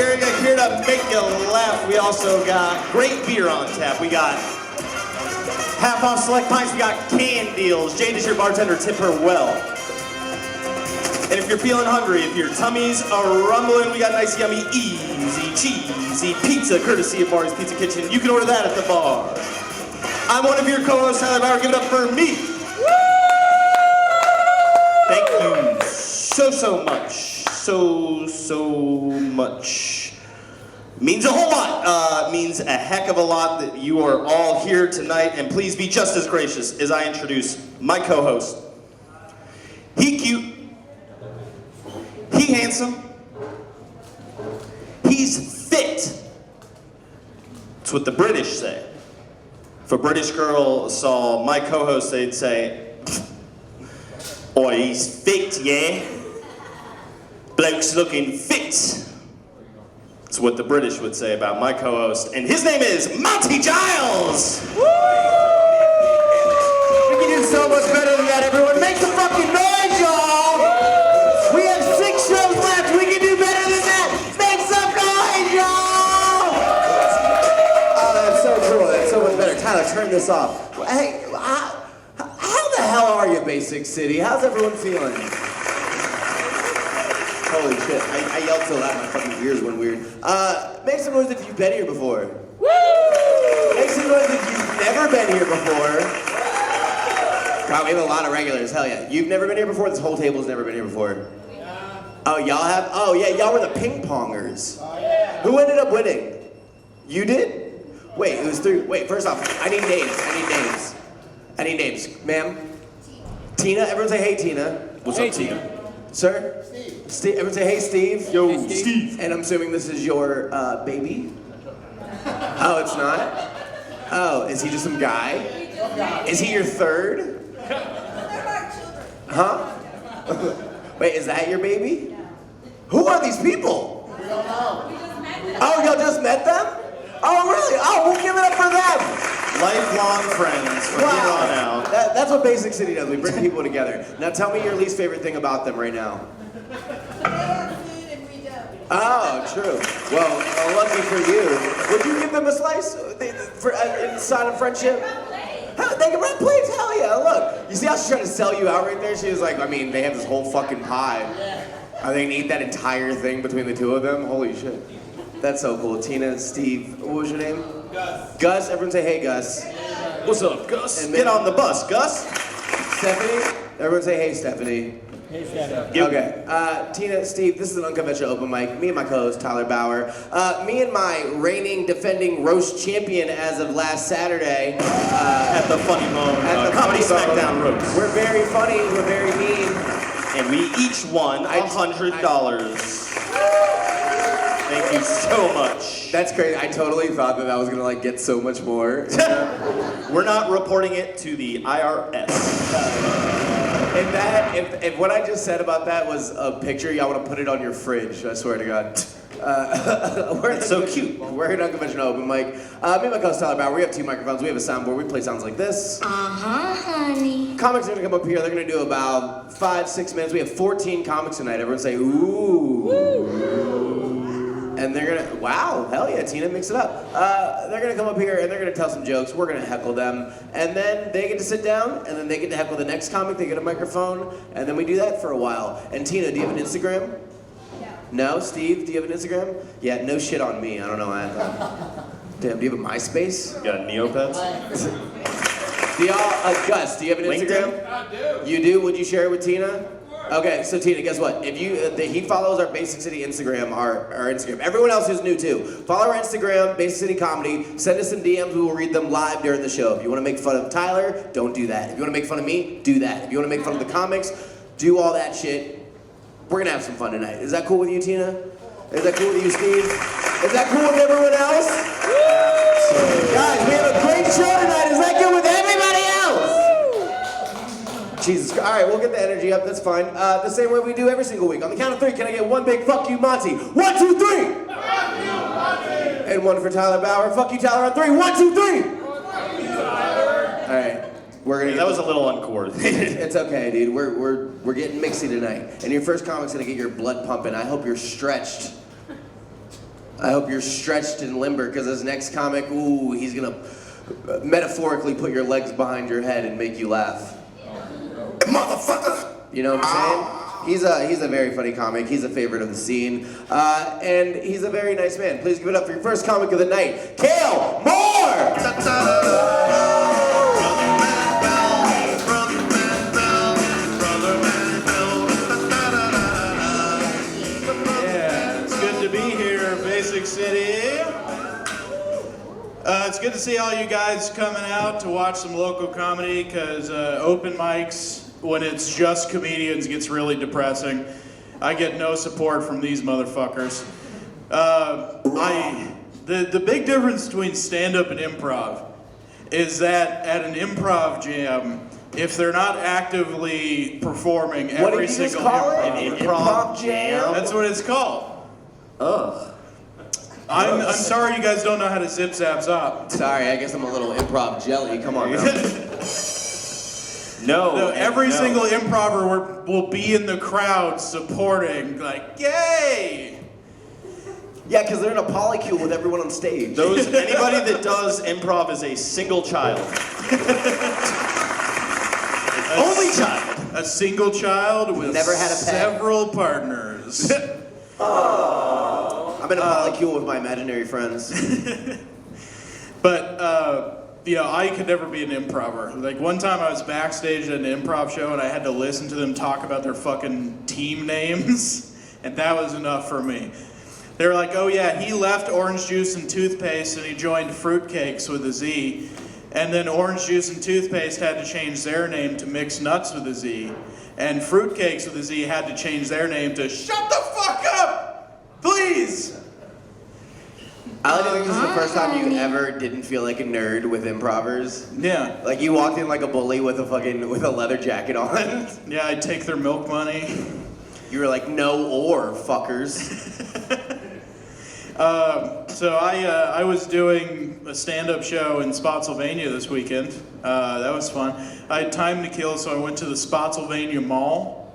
area here to make you laugh. We also got great beer on tap. We got half off select pints. We got can deals. Jade is your bartender. Tip her well. And if you're feeling hungry, if your tummy's rumbling, we got nice, yummy, easy, cheesy pizza, courtesy of Marty's Pizza Kitchen. You can order that at the bar. I'm one of your co-hosts, Tyler Bauer. Give it up for me. Thank you so much. So much. Means a whole lot. Means a heck of a lot that you are all here tonight. And please be just as gracious as I introduce my co-host. He cute. He handsome. He's fit. That's what the British say. If a British girl saw my co-host, they'd say, "Oi, he's fit, yeah? Bloke's looking fit." That's what the British would say about my co-host. And his name is Monty Giles. Woo! We can do so much better than that, everyone. Make some fucking noise, y'all! We have 6 shows left. We can do better than that. Make some noise, y'all! Oh, that's so cool. That's so much better. Tyler, turn this off. Hey, how the hell are you, Basic City? How's everyone feeling? Holy shit, I yelled so loud my fucking ears went weird. Make some noise if you've been here before. Woo! Make some noise if you've never been here before. God, we have a lot of regulars, hell yeah. You've never been here before? This whole table's never been here before. Yeah. Oh, y'all have? Oh yeah, y'all were the ping pongers. Oh yeah. Who ended up winning? You did? Wait, it was 3, wait, first off, I need names. Ma'am? Tina, everyone say hey Tina. What's up, Tina? Sir? Steve. Everyone say, hey, Steve. Yo, hey, Steve. And I'm assuming this is your baby? Oh, it's not? Oh, is he just some guy? Is he your third? Huh? Wait, is that your baby? Who are these people? We don't know. Oh, y'all just met them? Oh, really? Oh, we'll give it up for them. Lifelong friends from here on out. That's what Basic City does. We bring people together. Now tell me your least favorite thing about them right now. They have food and we don't. Oh, true. Well, lucky for you. Would you give them a slice in sign of friendship? They can run plates? Hell yeah, look. You see how she's trying to sell you out right there? She was like, I mean, they have this whole fucking pie. Are they gonna eat that entire thing between the two of them? Holy shit. That's so cool. Tina, Steve, what was your name? Gus. Gus, everyone say hey, Gus. What's up, Gus? Get on the bus, Gus. Stephanie, everyone say hey, Stephanie. Hey, Stephanie. Okay, Tina, Steve, this is an unconventional open mic. Me and my co-host, Tyler Bauer. Me and my reigning, defending roast champion as of last Saturday. At the Funny Bone. At the Comedy Funny Bone. Smackdown roast. We're very funny, we're very mean. And we each won $100. Thank you so much. That's crazy. I totally thought that was gonna get so much more. We're not reporting it to the IRS. If what I just said about that was a picture, y'all want to put it on your fridge. I swear to God. It's so cute. We're an unconventional open mic. Me and my co-host Tyler Bauer. We have 2 microphones. We have a soundboard. We play sounds like this. Honey. Comics are gonna come up here. They're gonna do about 5-6 minutes. We have 14 comics tonight. Everyone say ooh. And they're gonna, wow, hell yeah, Tina, mix it up. They're gonna come up here and they're gonna tell some jokes. We're gonna heckle them. And then they get to sit down and then they get to heckle the next comic. They get a microphone and then we do that for a while. And Tina, do you have an Instagram? No. Steve, do you have an Instagram? Yeah, no shit on me. I don't know why I thought. Damn, do you have a MySpace? You got a Neopets? Do y'all, Gus, do you have an Instagram? I do. You do? Would you share it with Tina? Okay, so Tina, guess what? If you, he follows our Basic City Instagram, our Instagram. Everyone else who's new too. Follow our Instagram, Basic City Comedy. Send us some DMs. We will read them live during the show. If you want to make fun of Tyler, don't do that. If you want to make fun of me, do that. If you want to make fun of the comics, do all that shit. We're gonna have some fun tonight. Is that cool with you, Tina? Is that cool with you, Steve? Is that cool with everyone else? Guys, we have a great show tonight. Is that good with everybody else? Jesus Christ. All right, we'll get the energy up. That's fine. The same way we do every single week. On the count of 3, can I get one big fuck you, Monty? 1, 2, 3. Fuck you, Monty. And one for Tyler Bauer. Fuck you, Tyler, on 3. 1, 2, 3. Fuck you, Tyler. All right. We're gonna. That was a little uncoordinated. It's okay, dude. We're getting mixy tonight. And your first comic's gonna get your blood pumping. I hope you're stretched. I hope you're stretched and limber, because this next comic, ooh, he's gonna metaphorically put your legs behind your head and make you laugh. Motherfucker! You know what I'm saying? He's a very funny comic. He's a favorite of the scene, and he's a very nice man. Please give it up for your first comic of the night, Cale Moore! Yeah, it's good to be here, Basic City. It's good to see all you guys coming out to watch some local comedy, because open mics, when it's just comedians, gets really depressing. I get no support from these motherfuckers. The big difference between stand-up and improv is that at an improv jam, if they're not actively performing every single Improv jam? that's what it's called. Ugh. I'm sorry you guys don't know how to zip zap zop. Sorry, I guess I'm a little improv jelly. Come on now. No, every single improver will be in the crowd supporting, like, yay! Yeah, because they're in a polycule with everyone on stage. Anybody that does improv is a single child. Only child. A single child with Never had a pet. several partners. I'm in a polycule with my imaginary friends. But, I could never be an improver. Like, one time I was backstage at an improv show and I had to listen to them talk about their fucking team names, and that was enough for me. They were like, oh yeah, he left Orange Juice and Toothpaste and he joined Fruitcakes with a Z. And then Orange Juice and Toothpaste had to change their name to Mixed Nuts with a Z. And Fruitcakes with a Z had to change their name to Shut the fuck up! Please! I like to think this is the first time you ever didn't feel like a nerd with improvers. Yeah. Like you walked in like a bully with a leather jacket on. Yeah, I'd take their milk money. You were like, no or, fuckers. So I was doing a stand-up show in Spotsylvania this weekend. That was fun. I had time to kill, so I went to the Spotsylvania Mall.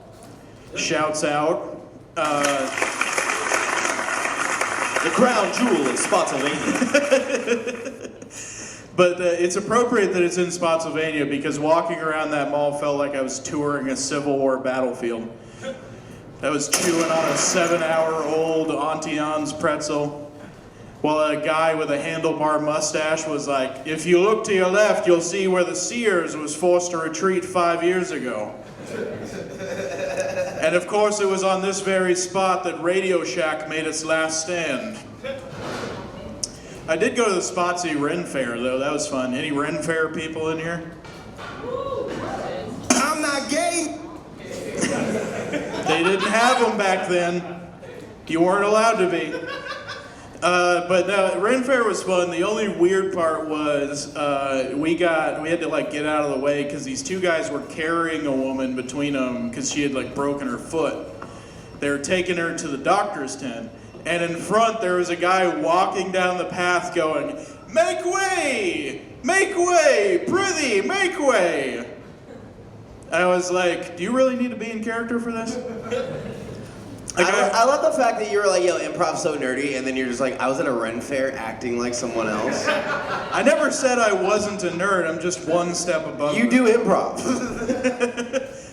Shouts out. The crown jewel in Spotsylvania. But it's appropriate that it's in Spotsylvania because walking around that mall felt like I was touring a Civil War battlefield. I was chewing on a 7-hour-old Auntie Anne's pretzel, while a guy with a handlebar mustache was like, if you look to your left, you'll see where the Sears was forced to retreat 5 years ago. And of course it was on this very spot that Radio Shack made its last stand. I did go to the Spotsy Ren Fair though, that was fun. Any Ren Fair people in here? I'm not gay. They didn't have them back then. You weren't allowed to be. But no, Ren Fair was fun. The only weird part was we had to like get out of the way because these two guys were carrying a woman between them because she had like broken her foot. They were taking her to the doctor's tent, and in front there was a guy walking down the path going, "Make way! Make way! Prithee, make way!" I was like, do you really need to be in character for this? Like, I love the fact that you were like, yo, improv's so nerdy, and then you're just like, I was at a Ren Fair acting like someone else. I never said I wasn't a nerd, I'm just one step above. You do improv.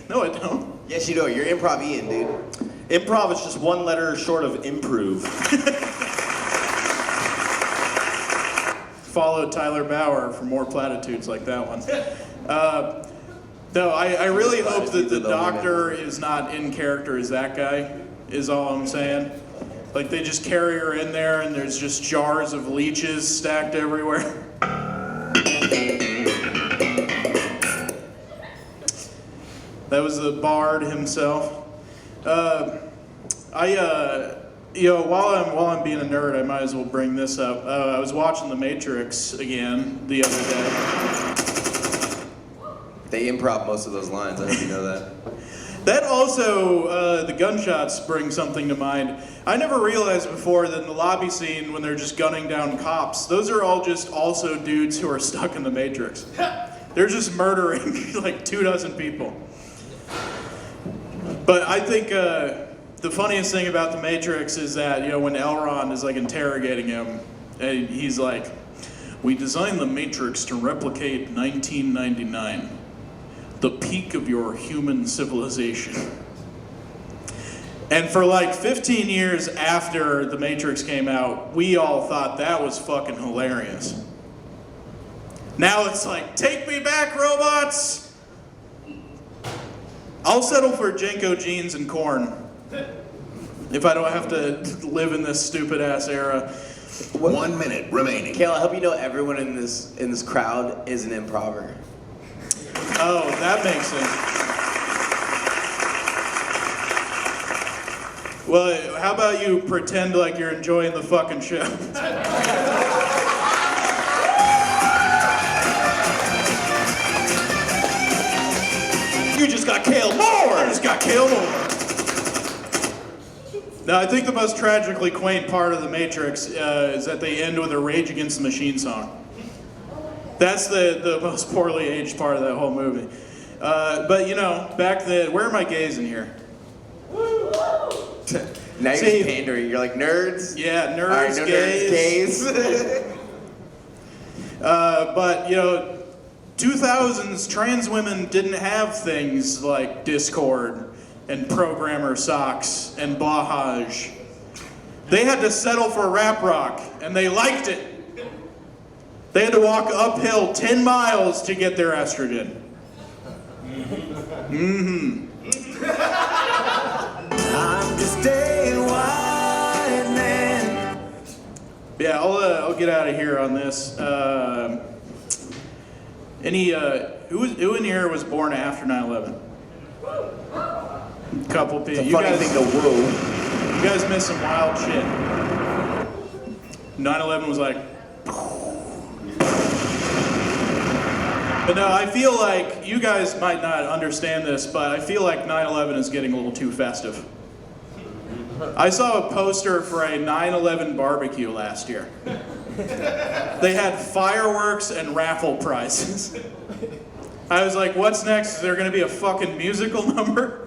No, I don't. Yes, you do. You're improv-ian, dude. Improv is just one letter short of improve. Follow Tyler Bauer for more platitudes like that one. No, I really hope that the doctor is not in character as that guy, is all I'm saying. Like, they just carry her in there and there's just jars of leeches stacked everywhere. That was the bard himself. While I'm being a nerd, I might as well bring this up. I was watching The Matrix again the other day. They improv most of those lines. I hope you know that. That also, the gunshots bring something to mind. I never realized before that in the lobby scene, when they're just gunning down cops, those are all just also dudes who are stuck in the Matrix. They're just murdering like 24 people. But I think the the funniest thing about the Matrix is that, you know, when Elrond is like interrogating him, and he's like, "We designed the Matrix to replicate 1999, the peak of your human civilization." And for like 15 years after the Matrix came out, we all thought that was fucking hilarious. Now it's like, take me back, robots! I'll settle for Jenko jeans and corn if I don't have to live in this stupid ass era. 1 minute remaining. Cale, I hope you know everyone in this crowd is an improver. Oh, that makes sense. Well, how about you pretend like you're enjoying the fucking show? You just got Cale Moore! I just got Cale Moore! Now, I think the most tragically quaint part of The Matrix is that they end with a Rage Against the Machine song. That's the most poorly aged part of that whole movie. But, you know, back then, where are my gays in here? Now you're See, just pandering. You're like, nerds? Yeah, nerds, All right, no gays. nerds, gays. But, you know, 2000s trans women didn't have things like Discord and programmer socks and Bahaj. They had to settle for rap rock, and they liked it. They had to walk uphill 10 miles to get their estrogen. Mm-hmm. I'm just a white man. Yeah, I'll get out of here on this. Who in here was born after 9/11? Couple people. It's a funny thing to woo. You guys missed some wild shit. 9/11 was like. But no, I feel like you guys might not understand this, but I feel like 9/11 is getting a little too festive. I saw a poster for a 9/11 barbecue last year. They had fireworks and raffle prizes. I was like, what's next? Is there going to be a fucking musical number?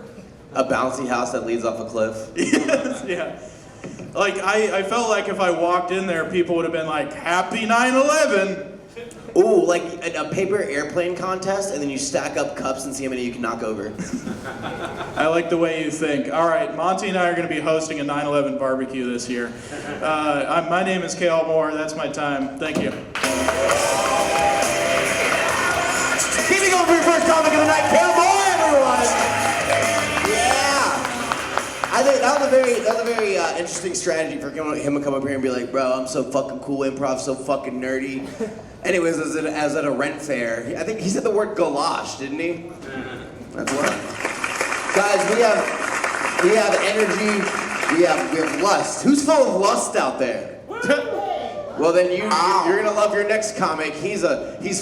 A bouncy house that leads off a cliff. Yes, yeah. Like, I felt like if I walked in there, people would have been like, Happy 9/11! Ooh, like a paper airplane contest, and then you stack up cups and see how many you can knock over. I like the way you think. All right, Monty and I are going to be hosting a 9/11 barbecue this year. My name is Cale Moore. That's my time. Thank you. Keeping going for your first comic of the night, Cale Moore, everyone! Yeah! I think that was a very interesting strategy for him to come up here and be like, bro, I'm so fucking cool, improv, so fucking nerdy. Anyways, as at a rent fair, I think he said the word galosh, didn't he? That's what. Guys, we have energy, we have lust. Who's full of lust out there? Well, then you're gonna love your next comic. He's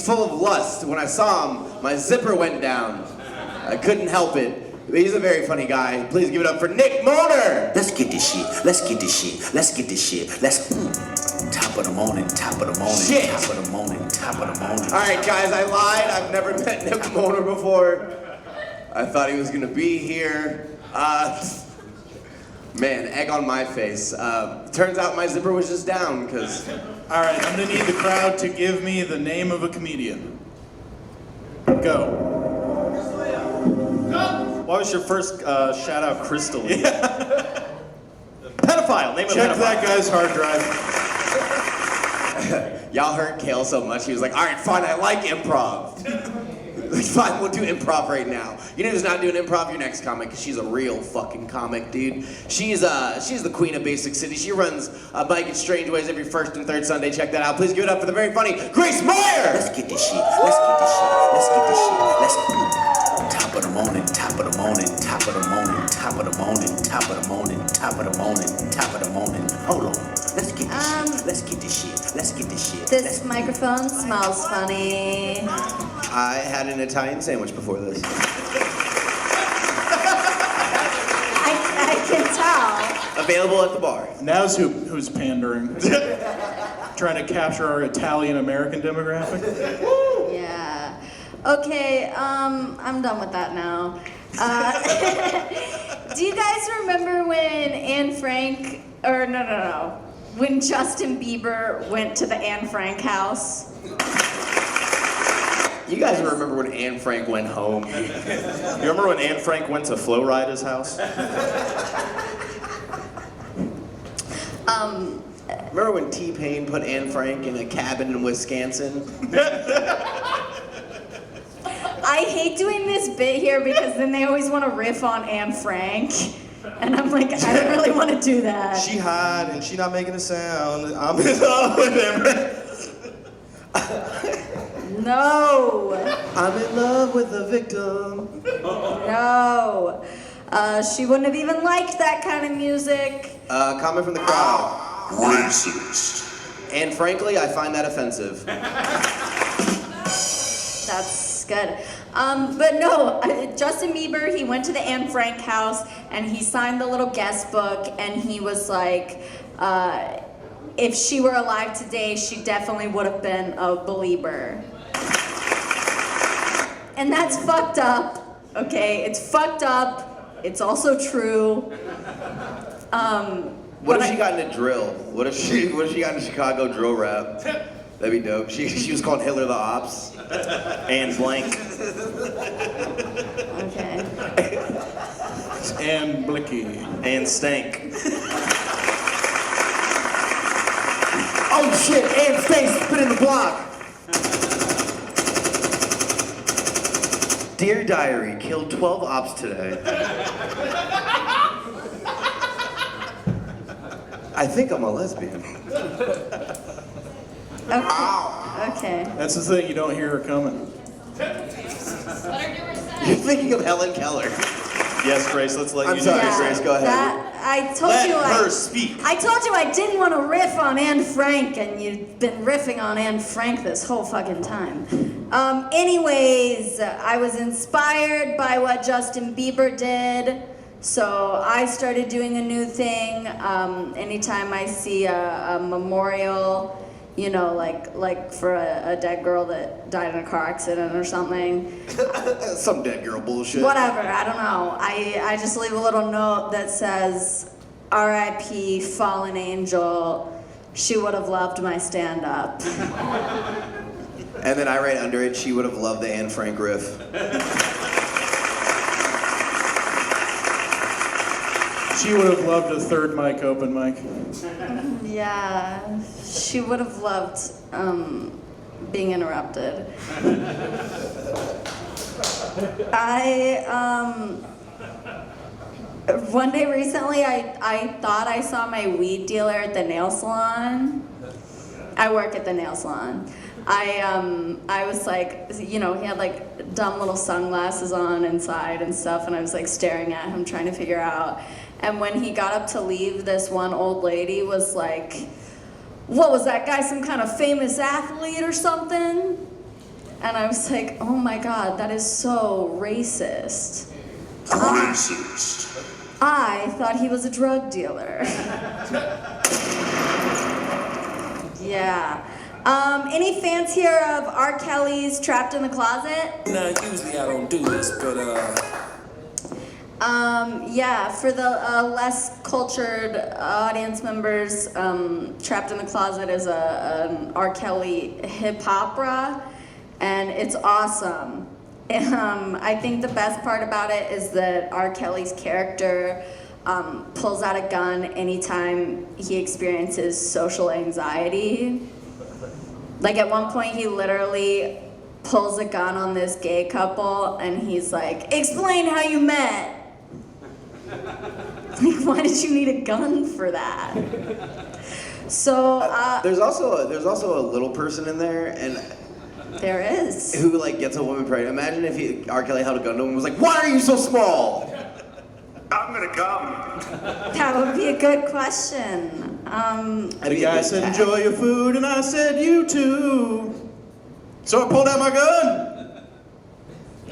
full of lust. When I saw him, my zipper went down. I couldn't help it. He's a very funny guy. Please give it up for Nick Moyer. Let's get this shit. Let's get this shit. Let's get this shit. Let's top of the morning. Top of the morning. Shit. Top of the morning. Top of the morning. All right, guys, I lied. I've never met Nick Moyer before. I thought he was gonna be here. Man, egg on my face. Turns out my zipper was just down, because... All right, I'm going to need the crowd to give me the name of a comedian. Go. Why was your first shout out Crystal? Yeah. Pedophile, name of Check pedophile. that guy's hard drive. Y'all heard Cale so much, he was like, all right, fine, I like improv. Like, fine, we'll do improv right now. You know who's not doing improv? Your next comic, because she's a real fucking comic, dude. She's the queen of Basic City. She runs Bike in Strange Ways every first and third Sunday. Check that out. Please give it up for the very funny Grace Moyer! Let's get this shit. Let's get this shit. Let's get this shit. Let's top of the morning. Top of the morning. Top of the morning. Top of the morning. Top of the morning. Top of the morning. Top of the morning. Hold on. Let's get this shit. Let's get this shit. Let's get this shit. This microphone smells funny. I had an Italian sandwich before this. I can tell. Available at the bar. Now's who's pandering. Trying to capture our Italian-American demographic. Yeah. Okay, I'm done with that now. Do you guys remember when Anne Frank, or no, when Justin Bieber went to the Anne Frank house? You guys remember when Anne Frank went home? You remember when Anne Frank went to Flo Rida's house? Remember when T-Pain put Anne Frank in a cabin in Wisconsin? I hate doing this bit here because then they always want to riff on Anne Frank. And I'm like, I don't really want to do that. She hot and she not making a sound. I'm in love with him. No. I'm in love with the victim. No. She wouldn't have even liked that kind of music. Comment from the crowd. Racist. And frankly, I find that offensive. That's good. But no, Justin Bieber, he went to the Anne Frank house and he signed the little guest book and he was like, if she were alive today, she definitely would have been a believer. And that's fucked up, okay? It's fucked up. It's also true. What if she got into drill? What if she got into Chicago drill rap? That'd be dope. She was called Hitler the Ops. And blank. Okay. And Blicky. And stank. Oh shit, Anne Stank spit in the block. Dear Diary, killed 12 ops today. I think I'm a lesbian. Okay. That's the thing, you don't hear her coming. You're thinking of Helen Keller. Yes, Grace, let's let I'm you sorry, do Grace, go ahead. I told Let you her speak. I told you I didn't want to riff on Anne Frank, and you've been riffing on Anne Frank this whole fucking time. Anyways, I was inspired by what Justin Bieber did, so I started doing a new thing. Anytime I see a memorial, you know, like for a dead girl that died in a car accident or something. Some dead girl bullshit. Whatever, I don't know. I just leave a little note that says, R.I.P. fallen angel, she would have loved my stand-up. And then I write under it, she would have loved the Anne Frank riff. She would have loved a third mic open mic. Yeah, she would have loved being interrupted. One day recently, I thought I saw my weed dealer at the nail salon. I work at the nail salon. I was like, you know, he had like dumb little sunglasses on inside and stuff, and I was like staring at him trying to figure out. And when he got up to leave, this one old lady was like, what was that guy, some kind of famous athlete or something? And I was like, oh my God, that is so racist. Racist. I thought he was a drug dealer. Yeah. Any fans here of R. Kelly's Trapped in the Closet? Now, usually I don't do this, but Yeah, for the less cultured audience members, Trapped in the Closet is an R. Kelly hip opera, and it's awesome. I think the best part about it is that R. Kelly's character pulls out a gun anytime he experiences social anxiety. Like at one point he literally pulls a gun on this gay couple and he's like, explain how you met. Like, why did you need a gun for that? So There's also a little person in there, and there is. who like gets a woman pregnant. Imagine if R. Kelly held a gun to him and was like, "Why are you so small?" I'm gonna come. That would be a good question. The guy said, enjoy your food, and I said, you too. So I pulled out my gun.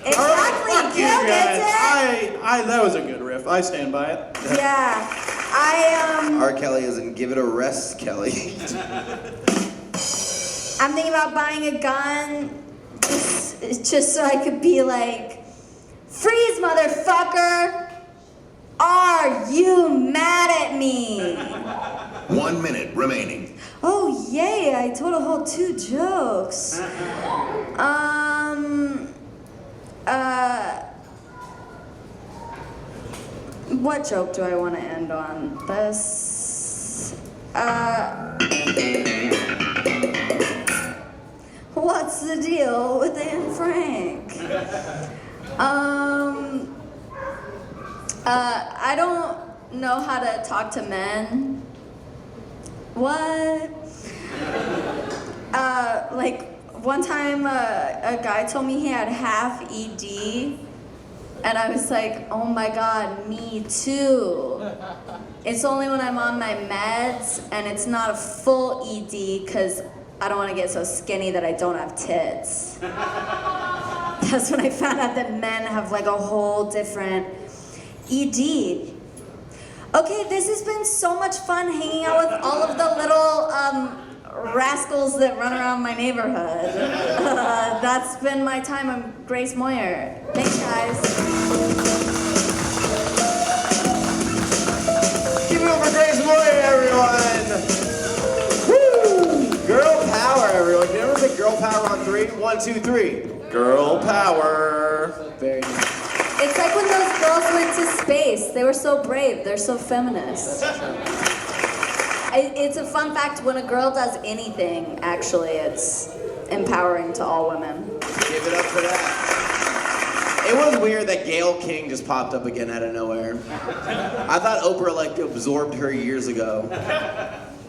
Exactly. Fuck you Gil guys. gets it. That was a good riff. I stand by it. Yeah. R. Kelly isn't. Give it a rest, Kelly. I'm thinking about buying a gun just so I could be like, freeze, motherfucker. Are you mad at me? 1 minute remaining. Oh, yay, I told a whole 2 jokes. What joke do I want to end on? What's the deal with Anne Frank? I don't know how to talk to men. What? Like, one time a guy told me he had half ED, and I was like, oh my God, me too. It's only when I'm on my meds, and it's not a full ED, because I don't want to get so skinny that I don't have tits. That's when I found out that men have like a whole different ED. Okay, this has been so much fun hanging out with all of the little rascals that run around my neighborhood. That's been my time. I'm Grace Moyer. Thanks, guys. Give it up for Grace Moyer, everyone! Woo! Girl power, everyone. Can you ever say girl power on 3? 1, 2, 3. Girl power. Very nice. It's like when those girls went to space. They were so brave. They're so feminist. It's a fun fact, when a girl does anything, actually, it's empowering to all women. Give it up for that. It was weird that Gayle King just popped up again out of nowhere. I thought Oprah, like, absorbed her years ago.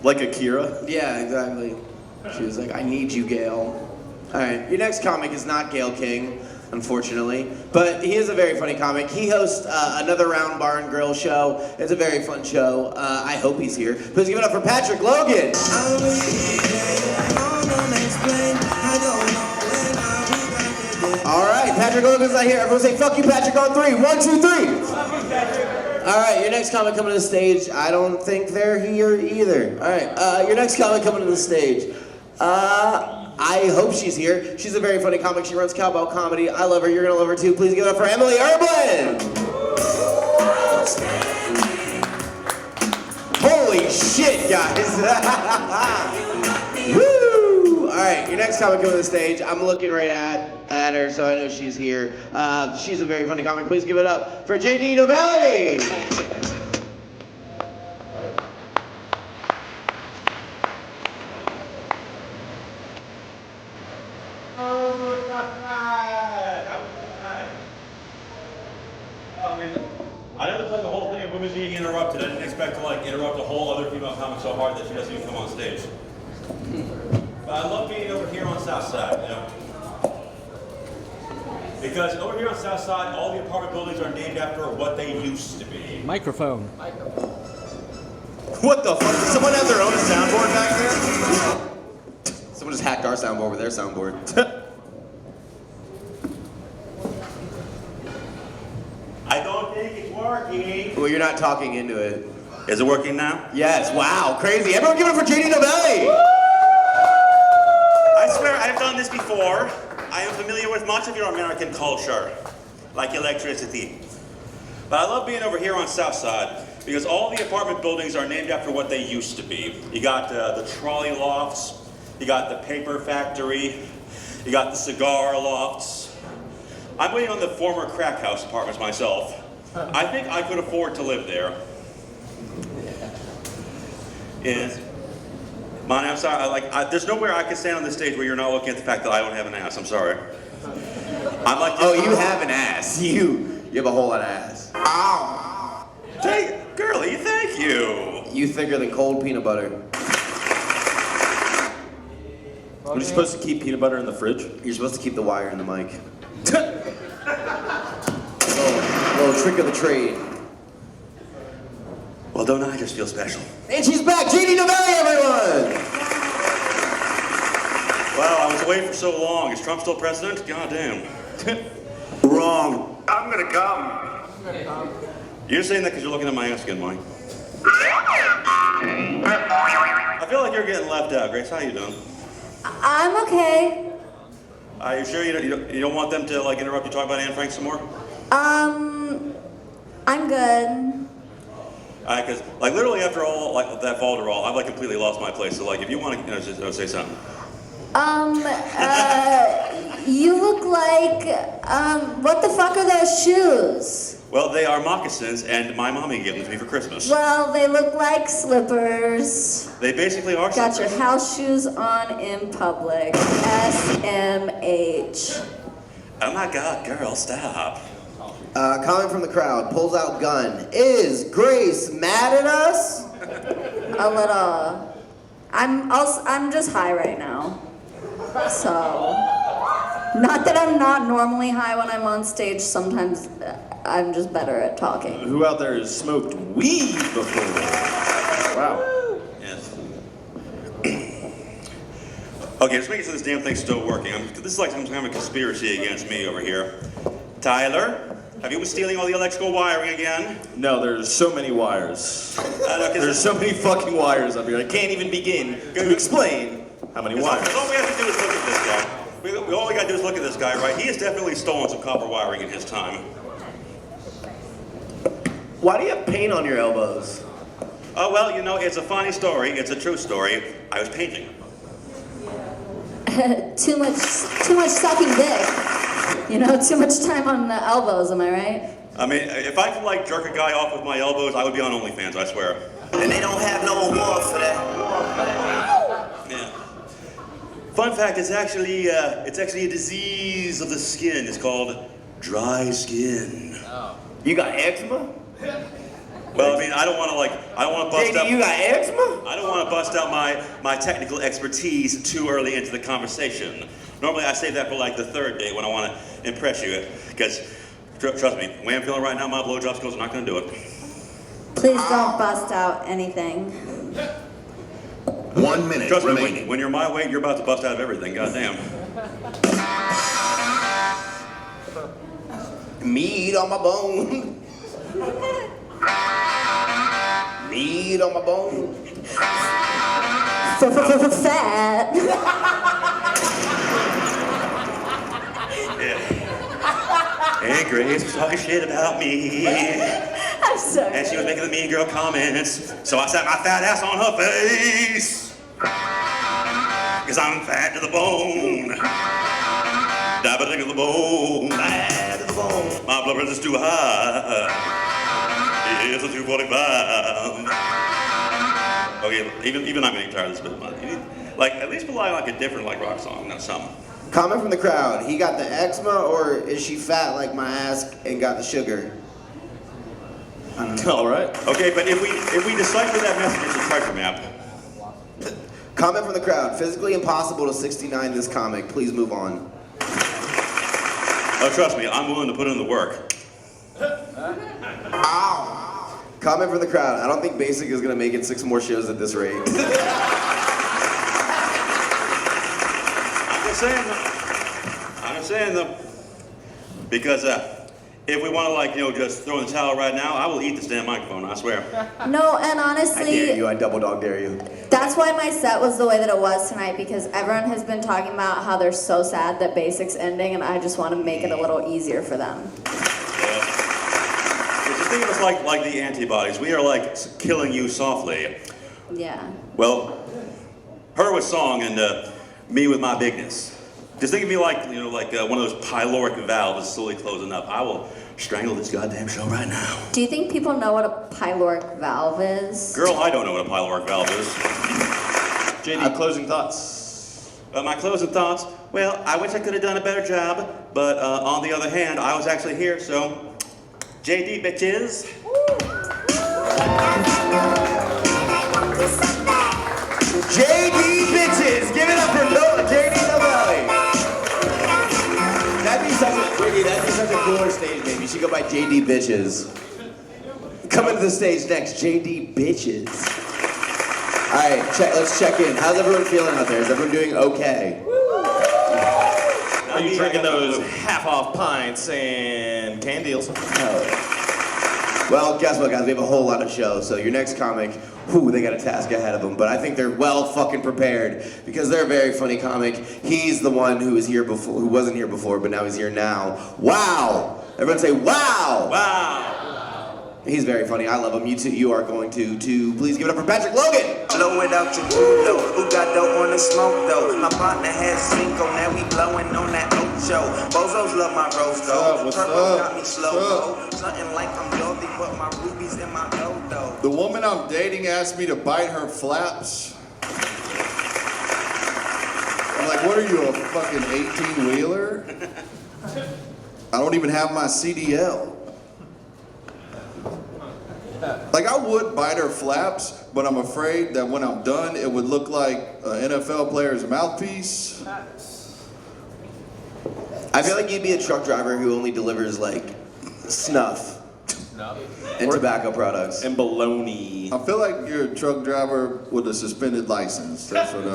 Like Akira? Yeah, exactly. She was like, I need you, Gayle. All right, your next comic is not Gayle King, unfortunately, but he is a very funny comic. He hosts another Round Bar and Grill show. It's a very fun show. I hope he's here. Please give it up for Patrick Logan. All right, Patrick Logan's not here. Everyone say, fuck you, Patrick, on 3. 1, 2, 3. All right, your next comic coming to the stage. I don't think they're here either. All right, your next comic coming to the stage. I hope she's here. She's a very funny comic. She runs Cowbell Comedy. I love her. You're gonna love her too. Please give it up for Emilie Erbland. Holy shit, guys. Woo! All right, your next comic coming to the stage. I'm looking right at her, so I know she's here. She's a very funny comic. Please give it up for JD Novelli. I never played the whole thing of women being interrupted. I didn't expect to like interrupt a whole other female comic so hard that she doesn't even come on stage. But I love being over here on Southside, you know. Because over here on Southside, all the apartment buildings are named after what they used to be. Microphone. What the fuck? Does someone have their own soundboard back there? Someone just hacked our soundboard with their soundboard. I don't think it's working. Well, you're not talking into it. Is it working now? Yes, wow, crazy. Everyone give it up for JD Novelli! I swear I've done this before. I am familiar with much of your American culture, like electricity. But I love being over here on Southside because all the apartment buildings are named after what they used to be. You got the trolley lofts, you got the paper factory, you got the cigar lofts. I'm waiting on the former crack house apartments myself. I think I could afford to live there. Yes. Monty, I'm sorry. There's nowhere I can stand on this stage where you're not looking at the fact that I don't have an ass. I'm sorry. I'm like. Oh, you have an ass. You have a whole lot of ass. Ow. Girlie, thank you. You thicker than cold peanut butter. Are you supposed to keep peanut butter in the fridge? You're supposed to keep the wire in the mic. little trick of the trade. Well, don't I just feel special? And she's back, JD Novelli, everyone! Wow, I was away for so long. Is Trump still president? God damn. Wrong. I'm gonna come. You're saying that because you're looking at my ass again, Mike. I feel like you're getting left out, Grace. How you doing? I'm okay. Are you sure you don't want them to like interrupt you talking about Anne Frank some more? I'm good. Because like literally after all like that Valderall, I've like completely lost my place. So like if you want to just say something. You look like, what the fuck are those shoes? Well, they are moccasins, and my mommy gave them to me for Christmas. Well, they look like slippers. They basically are Got slippers. your house shoes on in public. SMH. Oh my God, girl, stop. Comment from the crowd, pulls out gun. Is Grace mad at us? A little. I'm just high right now. So, not that I'm not normally high when I'm on stage. Sometimes I'm just better at talking. Who out there has smoked weed before? Wow. Yes. Okay, just making sure this damn thing's still working. This is like some kind of conspiracy against me over here. Tyler, have you been stealing all the electrical wiring again? No, there's so many wires. No, There's so many fucking wires up here. I can't even begin to explain how many wires. All we have to do is look at this guy. All we gotta do is look at this guy, right? He has definitely stolen some copper wiring in his time. Why do you have paint on your elbows? Oh, well, you know, it's a funny story. It's a true story. I was painting. Too much sucking dick. You know, too much time on the elbows, am I right? I mean, if I could, like, jerk a guy off with my elbows, I would be on OnlyFans, I swear. And they don't have no award for that. Yeah. Fun fact, it's actually a disease of the skin. It's called dry skin. You got eczema? Well, I mean, I don't want to bust JD, out. you got eczema? I don't want to bust out my technical expertise too early into the conversation. Normally, I save that for like the third date when I want to impress you. Because, trust me, the way I'm feeling right now, my blowjob skills are not going to do it. Please don't bust out anything. 1 minute Trust me, remaining. when you're my weight, you're about to bust out of everything. Goddamn. Meat on my bone. Meat on my bone. Fat. Yeah. And Grace was talking shit about me. I'm sorry. And she was making the mean girl comments. So I sat my fat ass on her face. Cause I'm fat to the bone. Diabetic to the bone. Fat to the bone. My blood pressure's too high. It's a 245. Okay, even I'm getting tired of this bit of money. Like, at least rely on like a different like rock song, not something. Comment from the crowd. He got the eczema, or is she fat like my ass and got the sugar? All right. Okay, but if we decipher that message, it's a treasure map. Comment from the crowd. Physically impossible to 69 this comic. Please move on. Oh, trust me, I'm willing to put in the work. Ow. Comment from the crowd. I don't think Basic is gonna make it 6 more shows at this rate. I'm just saying though, because if we want to like, you know, just throw in the towel right now, I will eat this damn microphone, I swear. No, and I dare honestly, you. I double dog dare you. that's why my set was the way that it was tonight, because everyone has been talking about how they're so sad that Basic's ending, and I just want to make it a little easier for them. Yeah. Just think of us like the antibodies. We are like killing you softly. Yeah. Well, her with song and me with my bigness. Just think of me like, you know, like one of those pyloric valves slowly closing up. I will strangle this goddamn show right now. Do you think people know what a pyloric valve is? Girl, I don't know what a pyloric valve is. JD, closing thoughts. My closing thoughts, well, I wish I could have done a better job, but on the other hand, I was actually here, so JD bitches. JD bitches! Give it up for JD Novelli! That'd be such a cooler stage name. You should go by JD bitches. Coming to the stage next, JD bitches. Alright, let's check in. How's everyone feeling out there? Is everyone doing okay? Are you drinking those half-off pints and can deals? Well, guess what, guys? We have a whole lot of shows. So your next comic, whew, they got a task ahead of them. But I think they're well fucking prepared because they're a very funny comic. He's the one who was here before, who wasn't here before, but now he's here now. Wow! Everyone say wow! Wow! He's very funny. I love him. You too. You are going to please give it up for Patrick Logan. Blow it out your culo. Who got dope on the smoke though? My partner has Cinco. Now we blowing on that Ocho. Bozos love my rose though. What's Turbo up? got me slow. Something like I'm Dorothy, but my rubies in my dodo. The woman I'm dating asked me to bite her flaps. I'm like, what are you, a fucking 18-wheeler? I don't even have my CDL. Like, I would bite her flaps, but I'm afraid that when I'm done, it would look like an NFL player's mouthpiece. I feel like you'd be a truck driver who only delivers like snuff and tobacco products And baloney. I feel like you're a truck driver with a suspended license. That's what,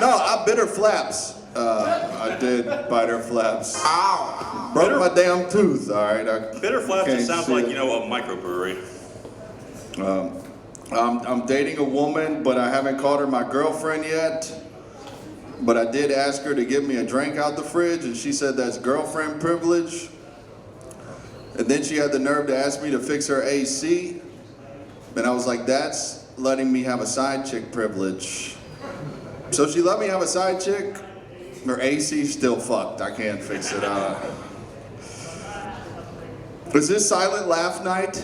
No, I bit her flaps. I did bite her flaps. Ow! Broke my damn tooth, all right? Bitter Flaps Can't just sounds see like, it. you know, a microbrewery. I'm dating a woman, but I haven't called her my girlfriend yet. But I did ask her to give me a drink out the fridge, and she said that's girlfriend privilege. And then she had the nerve to ask me to fix her AC. And I was like, that's letting me have a side chick privilege. So she let me have a side chick. Her AC's still fucked. I can't fix it. Is this silent laugh night?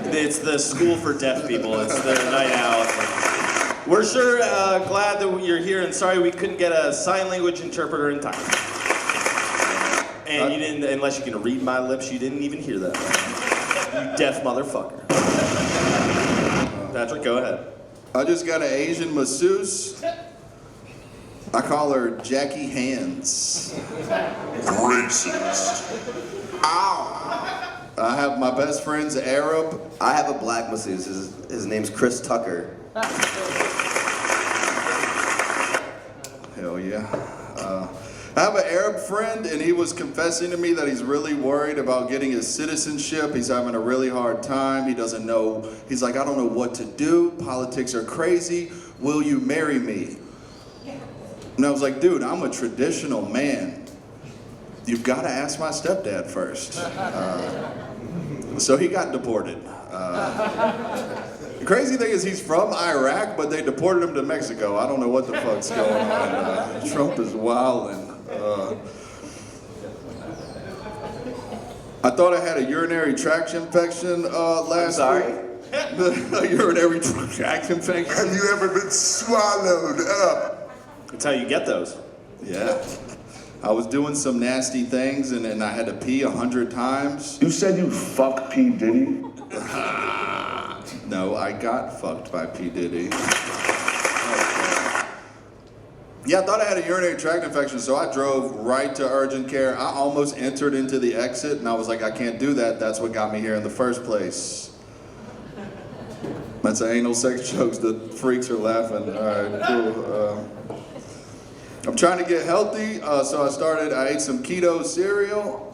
It's the school for deaf people. It's their night out. We're sure glad that you're here, and sorry we couldn't get a sign language interpreter in time. And you didn't, unless you can read my lips, you didn't even hear that. You deaf motherfucker. Patrick, go ahead. I just got an Asian masseuse. I call her Jackie Hands. Racist. Ow. I have my best friend's Arab. I have a black masseuse. His name's Chris Tucker. Hell yeah. I have an Arab friend, and he was confessing to me that he's really worried about getting his citizenship. He's having a really hard time. He doesn't know. He's like, I don't know what to do. Politics are crazy. Will you marry me? And I was like, dude, I'm a traditional man. You've got to ask my stepdad first. So he got deported. The crazy thing is he's from Iraq, but they deported him to Mexico. I don't know what the fuck's going on. Trump is wilding. I thought I had a urinary tract infection last sorry? week. A urinary tract infection. Have you ever been swallowed up? That's how you get those. Yeah. I was doing some nasty things, and I had to pee 100 times. You said you fucked P. Diddy? No, I got fucked by P. Diddy. Yeah, I thought I had a urinary tract infection, so I drove right to urgent care. I almost entered into the exit, and I was like, I can't do that. That's what got me here in the first place. That's anal sex jokes. The freaks are laughing. All right, cool. I'm trying to get healthy, so I ate some keto cereal.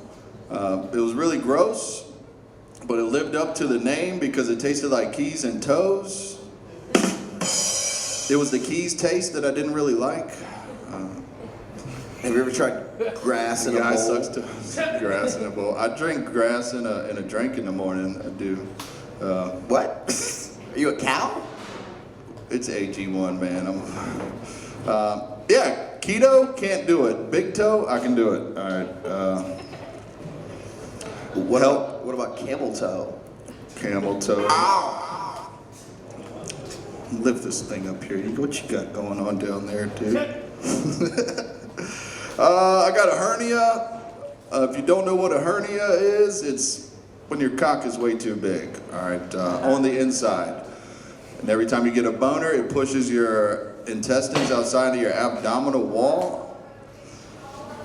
It was really gross, but it lived up to the name because it tasted like keys and toes. It was the keys taste that I didn't really like. Have you ever tried grass in a bowl? Guy sucks to grass in a bowl. I drink grass in a drink in the morning. I do. What? Are you a cow? It's AG1, man. Yeah, keto, can't do it. Big toe, I can do it. All right. What about camel toe? Camel toe. Ow. Lift this thing up here. What you got going on down there, dude? I got a hernia. If you don't know what a hernia is, it's when your cock is way too big, all right, on the inside. And every time you get a boner, it pushes your intestines outside of your abdominal wall.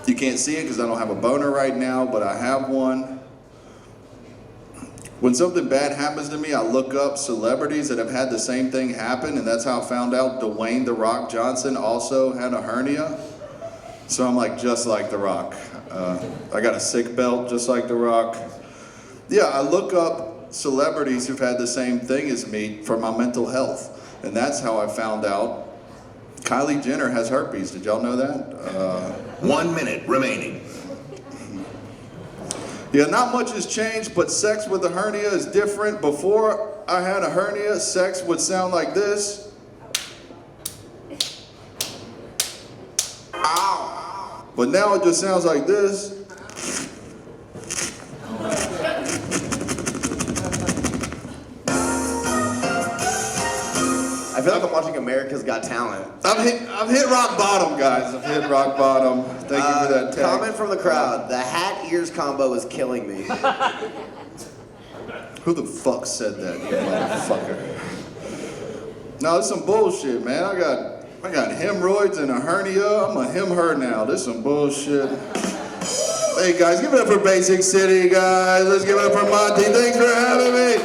You can't see it because I don't have a boner right now, but I have one. When something bad happens to me, I look up celebrities that have had the same thing happen, and that's how I found out Dwayne "The Rock" Johnson also had a hernia. So I'm like, just like The Rock. I got a sick belt, just like The Rock. Yeah, I look up celebrities who've had the same thing as me for my mental health, and that's how I found out Kylie Jenner has herpes. Did y'all know that? 1 minute remaining. Yeah, not much has changed, but sex with a hernia is different. Before I had a hernia, sex would sound like this. Ow. But now it just sounds like this. I feel like I'm watching America's Got Talent. I've hit rock bottom, guys. I've hit rock bottom. Thank you for that tag. Comment from the crowd. The hat ears combo is killing me. Who the fuck said that, you motherfucker? No, it's some bullshit, man. I got hemorrhoids and a hernia. I'm a her now. This some bullshit. Hey guys, give it up for Basic City, guys. Let's give it up for Monty. Thanks for having me.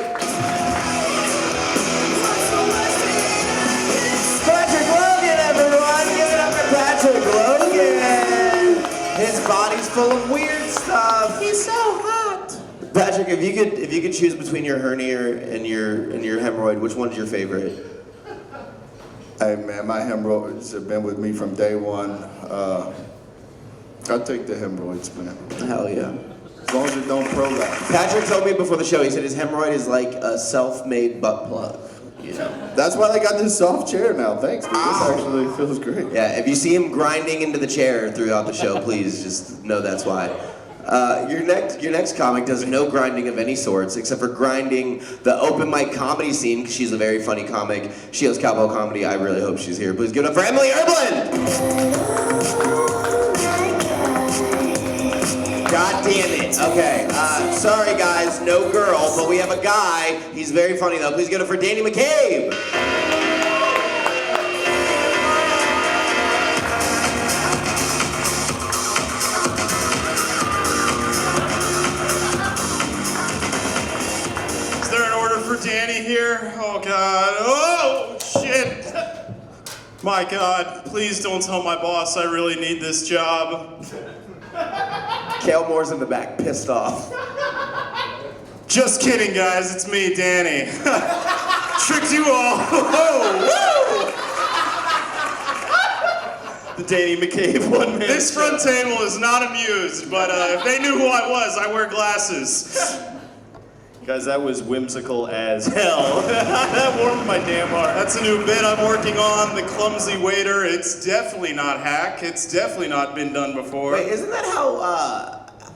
Patrick Logan, everyone! Give it up for Patrick Logan! His body's full of weird stuff. He's so hot. Patrick, if you could choose between your hernia and your hemorrhoid, which one's your favorite? Hey man, my hemorrhoids have been with me from day one. I'll take the hemorrhoids, man. Hell yeah. As long as it don't prolapse. Patrick told me before the show, he said his hemorrhoid is like a self-made butt plug. You know? That's why they got this soft chair now. Thanks, dude. This actually feels great. Yeah, if you see him grinding into the chair throughout the show, please just know that's why. Your next comic does no grinding of any sorts, except for grinding the open mic comedy scene, because she's a very funny comic. She hosts Cowboy Comedy. I really hope she's here. Please give it up for Emilie Erbland! God damn it. Okay, sorry guys, no girl, but we have a guy. He's very funny though. Please give it up for Danny McCabe! Danny here? Oh God, oh shit. My God, please don't tell my boss I really need this job. Cale Moore's in the back, pissed off. Just kidding guys, it's me, Danny. Tricked you all. The Danny McCabe one-man This front table is not amused, but if they knew who I was, I wear glasses. Guys, that was whimsical as hell. That warmed my damn heart. That's a new bit I'm working on, the clumsy waiter. It's definitely not hack. It's definitely not been done before. Wait, isn't that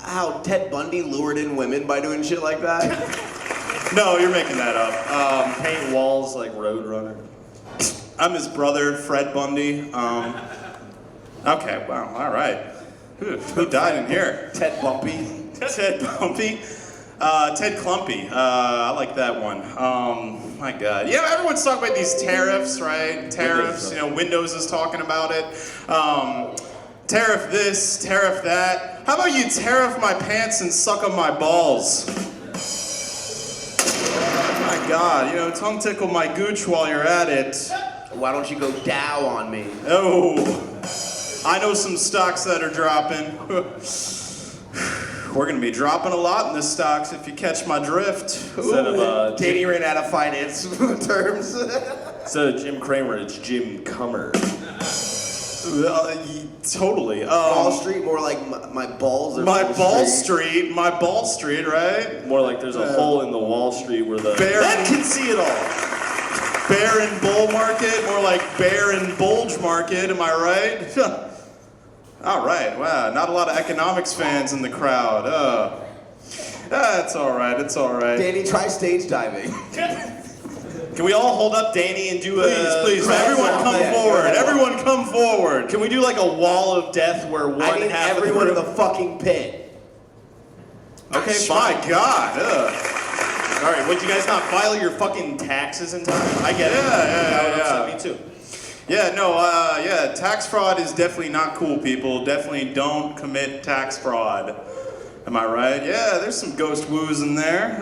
how Ted Bundy lured in women by doing shit like that? No, you're making that up. Paint walls like Roadrunner. I'm his brother, Fred Bundy. Okay, wow, all right. Who died in here? Ted Bumpy. Ted Bumpy. Ted Clumpy, I like that one. My God. Yeah, everyone's talking about these tariffs, right? Tariffs, you know, Windows is talking about it. Tariff this, tariff that. How about you tariff my pants and suck on my balls? My God, you know, tongue tickle my gooch while you're at it. Why don't you go Dow on me? Oh, I know some stocks that are dropping. We're gonna be dropping a lot in the stocks if you catch my drift. Instead of Danny ran out of finance terms. Instead of Jim Cramer, it's Jim Cummer. Totally. Wall Street, more like my balls are. My Ball Street, right? More like there's a hole in the Wall Street where the Bear can see it all. Bear and bull market, more like bear and bulge market. Am I right? All right, wow, not a lot of economics fans in the crowd. It's all right, it's all right. Danny, try stage diving. Can we all hold up Danny and do Please, everyone come forward. Everyone come forward. Can we do like a wall of death where one half everyone of in the fucking pit. Okay, fine. My God. All right, would you guys not file your fucking taxes in time? I get it. Yeah. Me too. Yeah, no, tax fraud is definitely not cool, people. Definitely don't commit tax fraud. Am I right? Yeah, there's some ghost woos in there.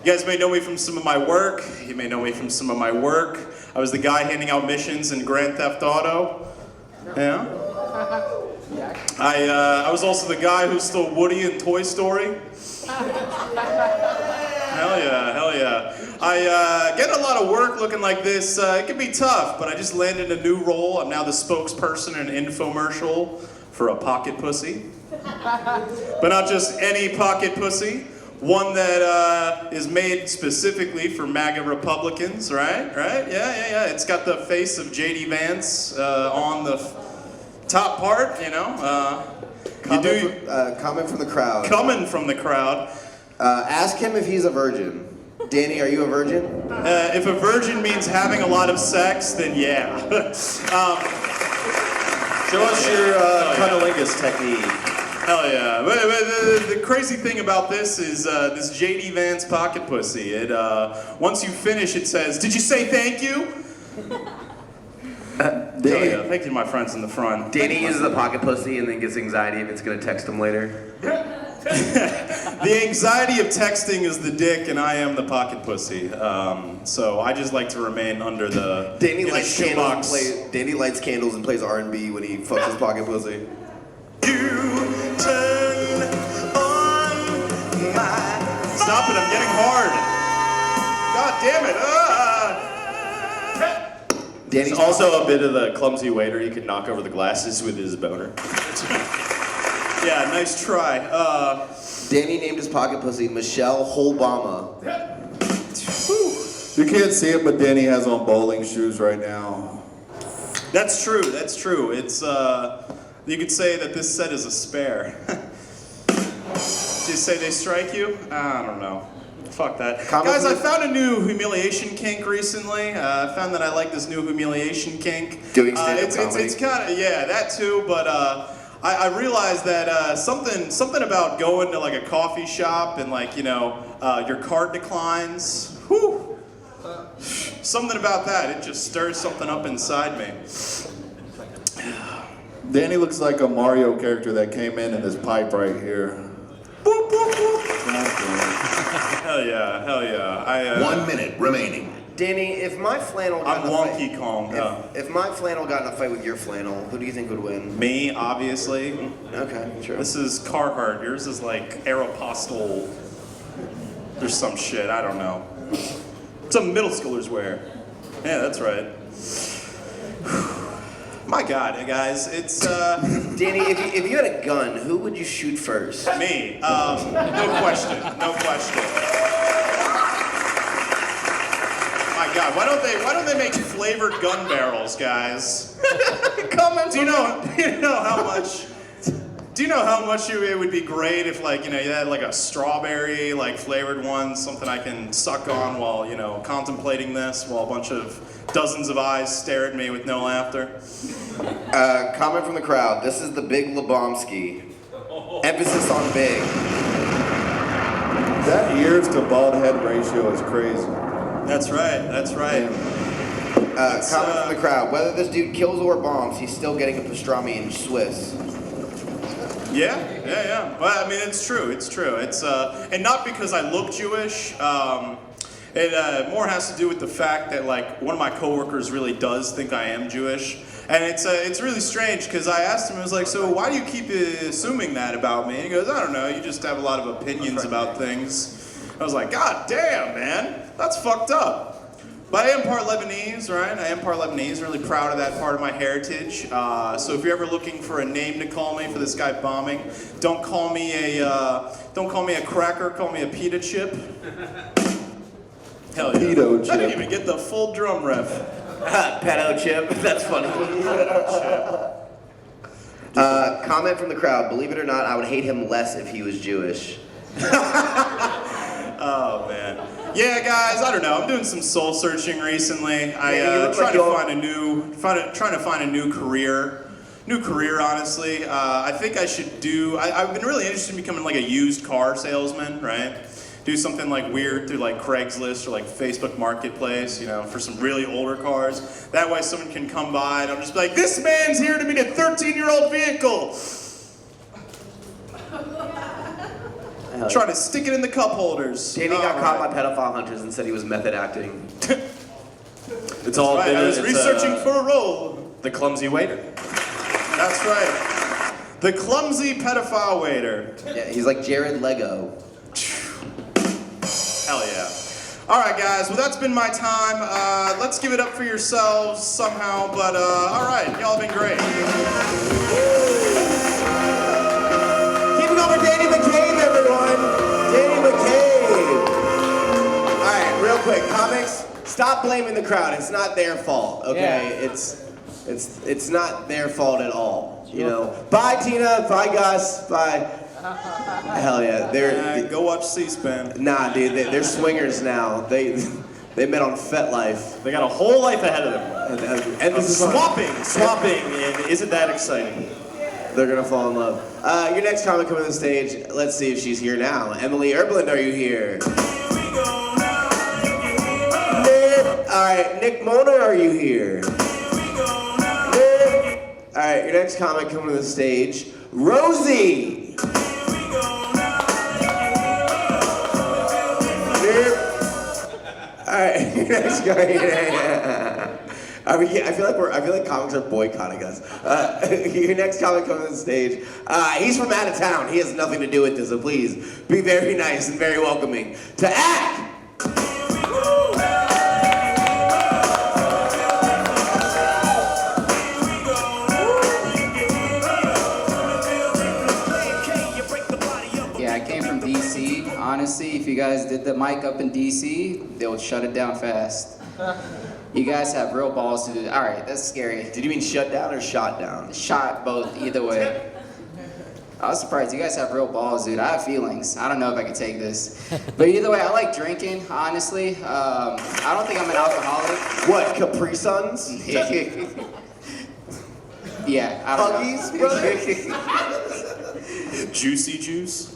You guys may know me from some of my work. You may know me from some of my work. I was the guy handing out missions in Grand Theft Auto. Yeah. I was also the guy who stole Woody in Toy Story. Hell yeah. I get a lot of work looking like this. It can be tough, but I just landed a new role. I'm now the spokesperson in an infomercial for a pocket pussy. But not just any pocket pussy. One that is made specifically for MAGA Republicans, right? Yeah. It's got the face of J.D. Vance on the top part, you know. Comment from the crowd. Coming from the crowd. Ask him if he's a virgin. Danny, are you a virgin? If a virgin means having a lot of sex, then yeah. Show us your cunnilingus technique. Hell yeah. But the crazy thing about this is this J.D. Vance pocket pussy. It once you finish, it says, "Did you say thank you?" Hell yeah. Thank you to my friends in the front. Danny uses a pocket pussy and then gets anxiety if it's gonna text him later. The anxiety of texting is the dick, and I am the pocket pussy. So I just like to remain under the Danny lights shoebox. Danny lights candles and plays R&B when he fucks his pocket pussy. You turn on my. Stop it! I'm getting hard. God damn it! Danny's also a bit of the clumsy waiter. He can knock over the glasses with his boner. Yeah, nice try. Danny named his pocket pussy Michelle Holbama. You can't see it, but Danny has on bowling shoes right now. That's true. That's true. It's you could say that this set is a spare. Did you say they strike you? I don't know. Fuck that. Guys, I found a new humiliation kink recently. I found that I like this new humiliation kink. Doing stand-up comedy. It's kind of, yeah, that too, but I realized that something about going to like a coffee shop and like, you know, your card declines. Whew. Something about that, it just stirs something up inside me. Danny looks like a Mario character that came in this pipe right here. Boop, boop, boop. Hell yeah. 1 minute remaining. Danny, if my flannel got I'm in a fight, wonky Kong. if my flannel got in a fight with your flannel, who do you think would win? Me, obviously. Okay, sure. This is Carhartt. Yours is like Aeropostale. There's some shit. I don't know. Some middle schoolers wear. Yeah, that's right. My God, guys, it's Danny, if you had a gun, who would you shoot first? me. No question. No question. My God, why don't they make flavored gun barrels, guys? Do you know how much? Do you know how much it would be great if, like, you know, you had like a strawberry, like, flavored one, something I can suck on while, you know, contemplating this, while a bunch of dozens of eyes stare at me with no laughter? Comment from the crowd. This is the Big Lebomski. Emphasis on big. That ears to bald head ratio is crazy. That's right. That's right. Comment from the crowd. Whether this dude kills or bombs, he's still getting a pastrami in Swiss. Yeah. Well, I mean, it's true. It's and not because I look Jewish. It more has to do with the fact that, like, one of my coworkers really does think I am Jewish, and it's really strange because I asked him, I was like, so why do you keep assuming that about me? And he goes, I don't know, you just have a lot of opinions about things. I was like, God damn, man, that's fucked up. But I am part Lebanese, right? I am part Lebanese. Really proud of that part of my heritage. So if you're ever looking for a name to call me for this guy bombing, don't call me a cracker. Call me a pita chip. Hell yeah! Pedo chip. I didn't even get the full drum riff. Pedo chip. That's funny. Comment from the crowd. Believe it or not, I would hate him less if he was Jewish. Oh man. Yeah, guys, I don't know. I'm doing some soul searching recently. Yeah, trying to find a new career. Honestly. I think I should do. I've been really interested in becoming like a used car salesman, right? Do something like weird through like Craigslist or like Facebook Marketplace, you know, for some really older cars. That way, someone can come by and I'm just like, this man's here to meet a 13-year-old vehicle. Trying to stick it in the cup holders. Danny got caught by pedophile hunters and said he was method acting. It's all right. I was researching for a role. The clumsy waiter. That's right. The clumsy pedophile waiter. Yeah, he's like Jared Lego. Hell yeah. All right, guys. Well, that's been my time. Let's give it up for yourselves somehow. But all right, y'all have been great. quick, comics, stop blaming the crowd. It's not their fault, okay? Yeah. It's not their fault at all, you know? Bye, Tina. Bye, Gus. Bye. Hell yeah. Go watch C-SPAN. Nah, dude, they're swingers now. They met on FetLife. They got a whole life ahead of them. And this is swapping, and isn't that exciting? They're gonna fall in love. Your next comic coming to the stage. Let's see if she's here now. Emilie Erbland, are you here? All right, Nick Mona, are you here? All right, your next comic coming to the stage, Rosie. All right, your next guy. I feel like comics are boycotting us. Your next comic coming to the stage. He's from out of town. He has nothing to do with this, so please be very nice and very welcoming to Ack. Yeah, I came from DC. Honestly, if you guys did the mic up in DC, they would shut it down fast. You guys have real balls to do. All right, that's scary. Did you mean shut down or shot down? Shot, both, either way. I was surprised. You guys have real balls, dude. I have feelings. I don't know if I can take this. But either way, I like drinking, honestly. I don't think I'm an alcoholic. What, Capri Suns? Yeah, I don't Huggies, know. Juicy juice?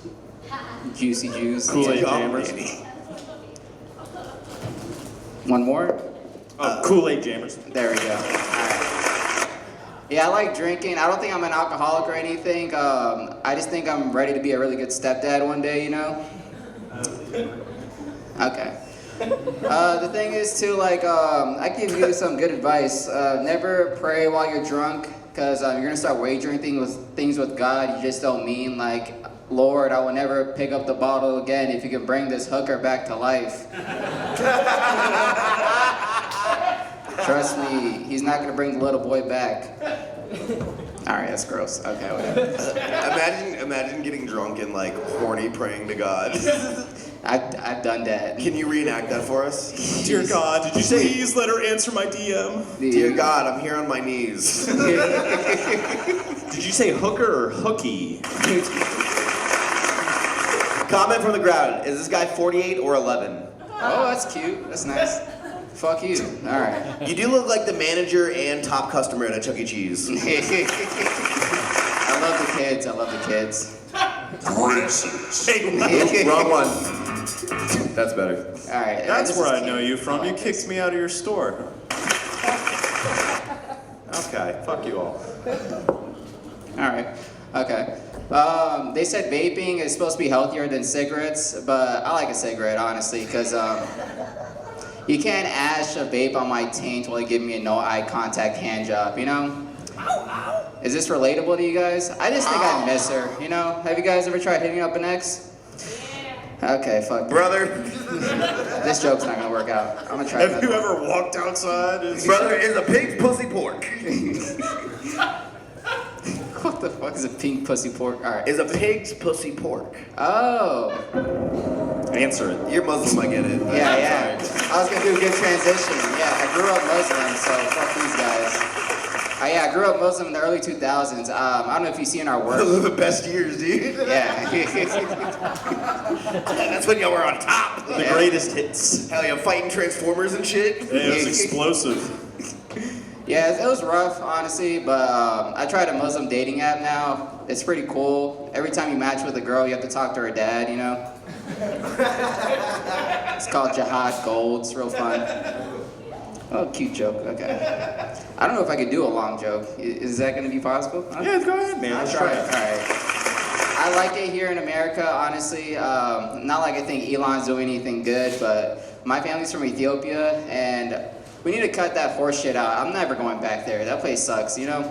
Juicy juice. Kool-Aid Jammers. One more? Kool-Aid Jammers. There we go. All right. Yeah, I like drinking. I don't think I'm an alcoholic or anything. I just think I'm ready to be a really good stepdad one day, you know? Okay. The thing is, too, like, I give you some good advice. Never pray while you're drunk, because you're going to start wagering things with God you just don't mean. Like, Lord, I will never pick up the bottle again if you can bring this hooker back to life. Trust me, he's not gonna bring the little boy back. All right, that's gross. Okay, whatever. Imagine getting drunk and like horny praying to God. I've done that. Can you reenact that for us? Dear God, did you please let her answer my DM? Dear God, I'm here on my knees. Did you say hooker or hooky? Comment from the crowd. Is this guy 48 or 11? Oh, that's cute. That's nice. Fuck you. All right. You do look like the manager and top customer at a Chuck E. Cheese. I love the kids. I love the kids. Hey, wrong one. That's better. All right. That's where I know you from. You kicked me out of your store. Okay, fuck you all. All right. Okay. They said vaping is supposed to be healthier than cigarettes, but I like a cigarette, honestly, because you can't ash a vape on my taint while you give me a no eye contact hand job, you know? Is this relatable to you guys? I just think I miss her, you know? Have you guys ever tried hitting up an ex? Okay, fuck. Brother. This joke's not gonna work out. I'm gonna try. Have you ever walked outside? Brother, is a pig's pussy pork? What the fuck is a pink pussy pork? All right. Is a pig's pussy pork? Oh. Answer it. You're Muslim, I get it. Yeah. I was gonna do a good transition. Yeah, I grew up Muslim, so fuck these guys. I grew up Muslim in the early 2000s. I don't know if you see in our work. Those are the best years, dude. Yeah. That's when y'all were on top. The greatest hits. Hell yeah, fighting Transformers and shit. Yeah, it was explosive. Yeah, it was rough, honestly, but I tried a Muslim dating app now. It's pretty cool. Every time you match with a girl, you have to talk to her dad, you know? It's called Jihad Gold. It's real fun. Oh, cute joke. Okay. I don't know if I could do a long joke. Is that going to be possible? Yeah, go ahead, man. I'll try it. All right. I like it here in America, honestly. Not like I think Elon's doing anything good, but my family's from Ethiopia, and we need to cut that horse shit out. I'm never going back there. That place sucks, you know?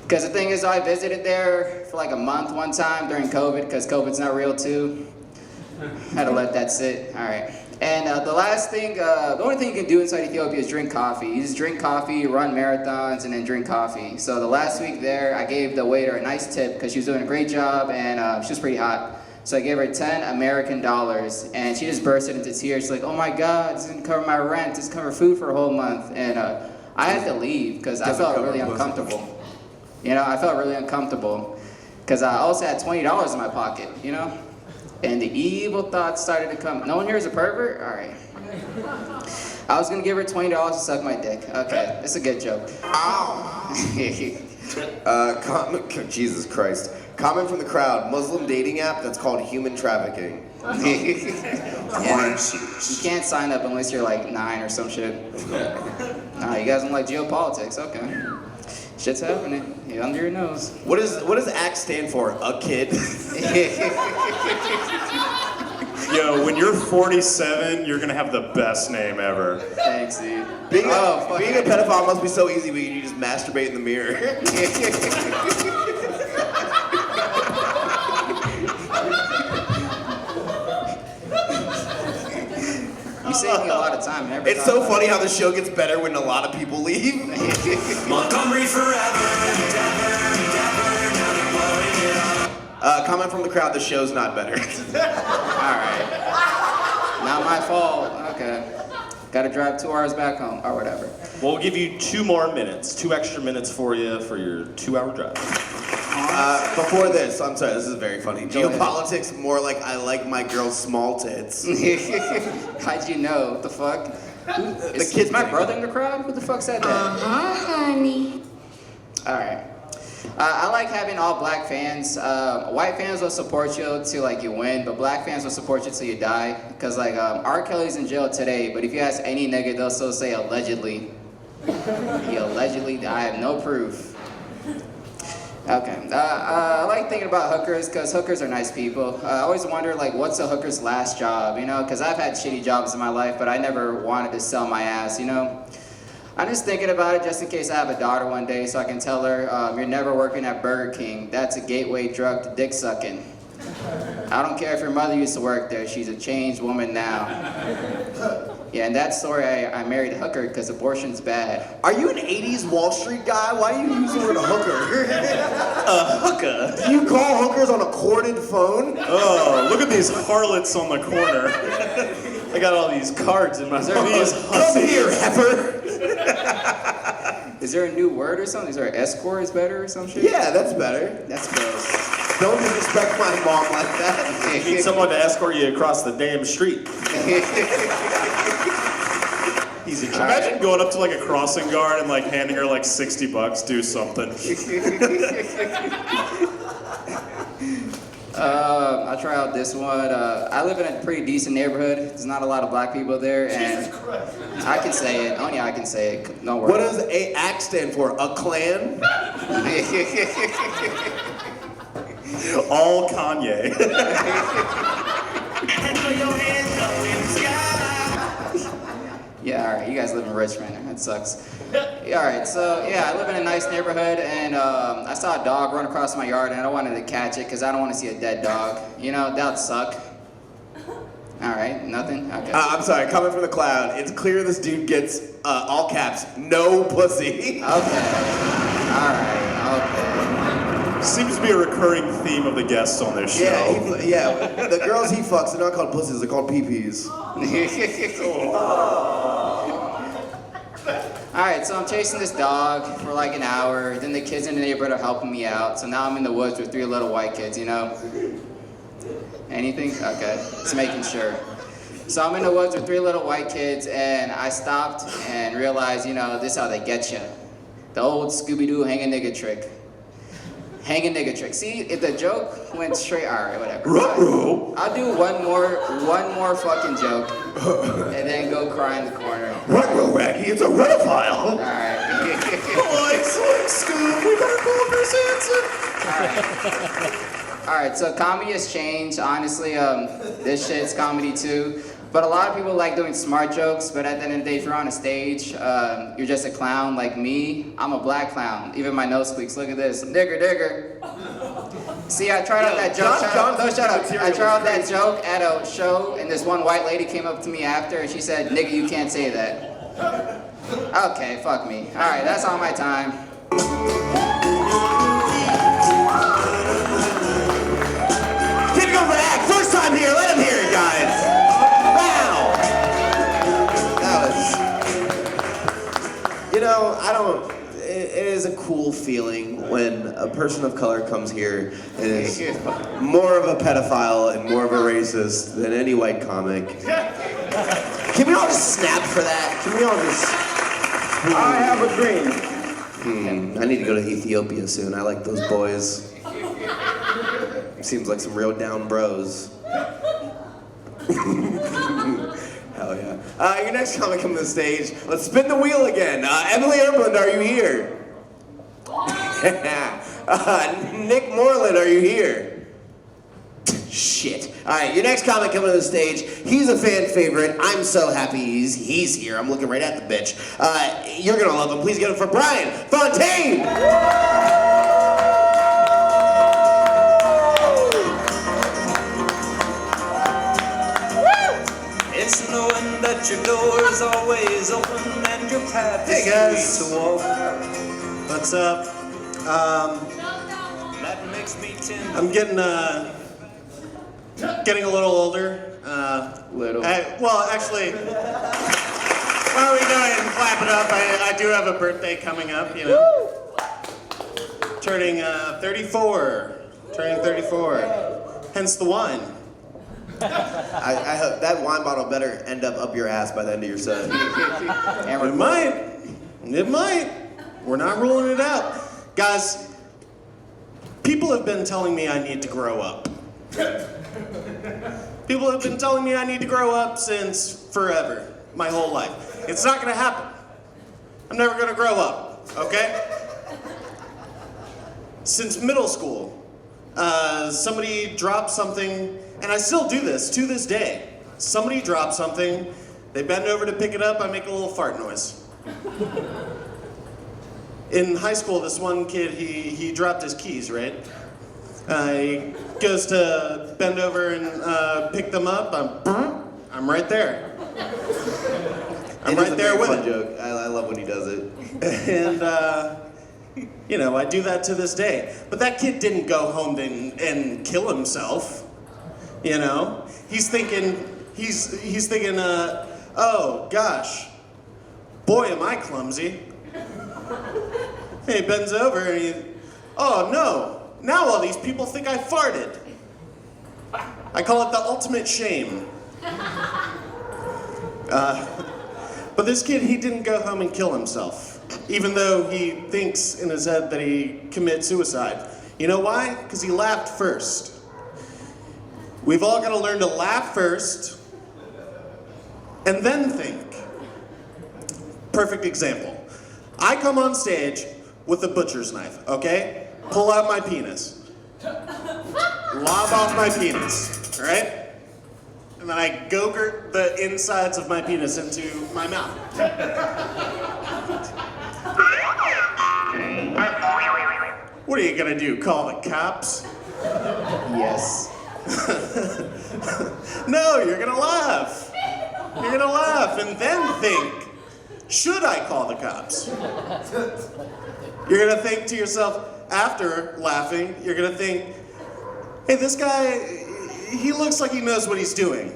Because the thing is, I visited there for like a month one time during COVID, because COVID's not real too. Had to let that sit. All right. And the last thing, the only thing you can do inside Ethiopia is drink coffee. You just drink coffee, run marathons, and then drink coffee. So the last week there, I gave the waiter a nice tip because she was doing a great job and she was pretty hot. So I gave her 10 American dollars, and she just bursted into tears. She's like, oh my God, this is gonna cover my rent, this is cover food for a whole month. And I had to leave because I felt really uncomfortable. You know, I felt really uncomfortable because I also had $20 in my pocket, you know? And the evil thoughts started to come. No one here is a pervert? All right. I was gonna give her $20 to suck my dick. Okay, it's a good joke. Ow! Jesus Christ. Comment from the crowd, Muslim dating app that's called human trafficking. Yeah, you can't sign up unless you're like 9 or some shit. Nah, you guys don't like geopolitics, okay. Shit's happening, you're under your nose. What does ACT stand for? A kid? Yo, when you're 47, you're gonna have the best name ever. Thanks, dude. Being a pedophile must be so easy, but you just masturbate in the mirror. You save me a lot of time. It's so funny how the show gets better when a lot of people leave. Montgomery forever, Comment from the crowd, the show's not better. Alright. Not my fault. Okay. Gotta drive 2 hours back home, or whatever. We'll give you 2 more minutes, 2 extra minutes for you for your 2-hour drive. Before this, I'm sorry, this is very funny. Geopolitics, more like I like my girl's small tits. How'd you know? What the fuck? The kid's my brother in the crowd? Who the fuck said that? Honey. Alright. I like having all black fans. White fans will support you till like you win, but black fans will support you till you die. Cause like R. Kelly's in jail today, but if you ask any nigga, they'll still say allegedly. He allegedly, I have no proof. Okay. I like thinking about hookers because hookers are nice people. I always wonder like what's a hooker's last job, you know? Cause I've had shitty jobs in my life, but I never wanted to sell my ass, you know? I'm just thinking about it just in case I have a daughter one day so I can tell her, you're never working at Burger King. That's a gateway drug to dick sucking. I don't care if your mother used to work there. She's a changed woman now. Yeah, in that story, I married a hooker because abortion's bad. Are you an 80s Wall Street guy? Why do you use the word hooker? A hooker? Do you call hookers on a corded phone? Oh, look at these harlots on the corner. I got all these cards in my phone. Come here, heifer. Is there a new word or something? Is there escort is better or some shit? Yeah, that's better. That's better. Don't disrespect my mom like that. You need someone to escort you across the damn street. Easy job. Imagine going up to like a crossing guard and like handing her like $60, do something. I'll try out this one. I live in a pretty decent neighborhood. There's not a lot of black people there, and I can say it. Only I can say it. Don't worry. What does ACT stand for? A clan? All Kanye. Yeah, all right. You guys live in Richmond. That sucks. Yeah, all right. So yeah, I live in a nice neighborhood, and I saw a dog run across my yard, and I wanted to catch it because I don't want to see a dead dog. You know, that'd suck. All right, nothing. Okay. I'm sorry. Coming from the cloud, it's clear this dude gets all caps, no pussy. Okay. All right. Okay. Seems to be a recurring theme of the guests on this show. Yeah. The girls he fucks are not called pussies; they're called peepees. Alright, so I'm chasing this dog for like an hour, then the kids in the neighborhood are helping me out, so now I'm in the woods with 3 little white kids, you know? Anything? Okay, just making sure. So I'm in the woods with 3 little white kids, and I stopped and realized, you know, this is how they get you. The old Scooby-Doo hang a nigga trick. Hang a nigga trick. See, if the joke went straight, alright, whatever. Ruh-roh. I'll do one more fucking joke, and then go cry in the corner. Ruh-roh, Wacky, it's a pedophile. Alright. Like, Scoob, we better go over his answer. Alright, so comedy has changed. Honestly, this shit's comedy too. But a lot of people like doing smart jokes, but at the end of the day, if you're on a stage, you're just a clown like me. I'm a black clown. Even my nose squeaks. Look at this. Digger, digger. See, I tried out that joke. Shut up. I tried out that joke at a show, and this one white lady came up to me after, and she said, nigga, you can't say that. Okay, fuck me. Alright, that's all my time. Keep going for ACT. It is a cool feeling when a person of color comes here and is more of a pedophile and more of a racist than any white comic. Can we all just snap for that? Can we all just... I have a dream. I need to go to Ethiopia soon. I like those boys. Seems like some real down bros. Hell yeah. Your next comic coming to the stage. Let's spin the wheel again. Emilie Erbland, are you here? Nick Moreland, are you here? Shit. All right, your next comic coming to the stage. He's a fan favorite. I'm so happy he's here. I'm looking right at the bitch. You're gonna love him. Please get him for Bryan Fountain. It's knowing that your door is always open and your path is Hey guys. free to walk. What's up? That makes me tender. I'm getting a little older. Little. Well, actually, why don't we go ahead and clap it up? I do have a birthday coming up, you know. Turning 34. Turning 34. Hence the wine. I hope that wine bottle better end up your ass by the end of your set. It might. It might. We're not ruling it out. Guys, people have been telling me I need to grow up. People have been telling me I need to grow up since forever, my whole life. It's not gonna happen. I'm never gonna grow up, okay? Since middle school, somebody dropped something, and I still do this to this day. Somebody drops something, they bend over to pick it up, I make a little fart noise. In high school, this one kid, he dropped his keys, right? He goes to bend over and pick them up, I'm right there. I'm right there with fun it. joke. I love when he does it. And, you know, I do that to this day. But that kid didn't go home and kill himself. You know, he's thinking, oh gosh, boy am I clumsy. And he bends over and oh no, now all these people think I farted. I call it the ultimate shame. But this kid, he didn't go home and kill himself, even though he thinks in his head that he committed suicide. You know why? Because he laughed first. We've all got to learn to laugh first, and then think. Perfect example. I come on stage with a butcher's knife, okay? Pull out my penis. Lob off my penis, all right? And then I go-gurt the insides of my penis into my mouth. What are you gonna do, call the cops? Yes. No, you're gonna laugh. You're gonna laugh and then think, should I call the cops? You're gonna think to yourself, after laughing, you're gonna think, hey, this guy, he looks like he knows what he's doing.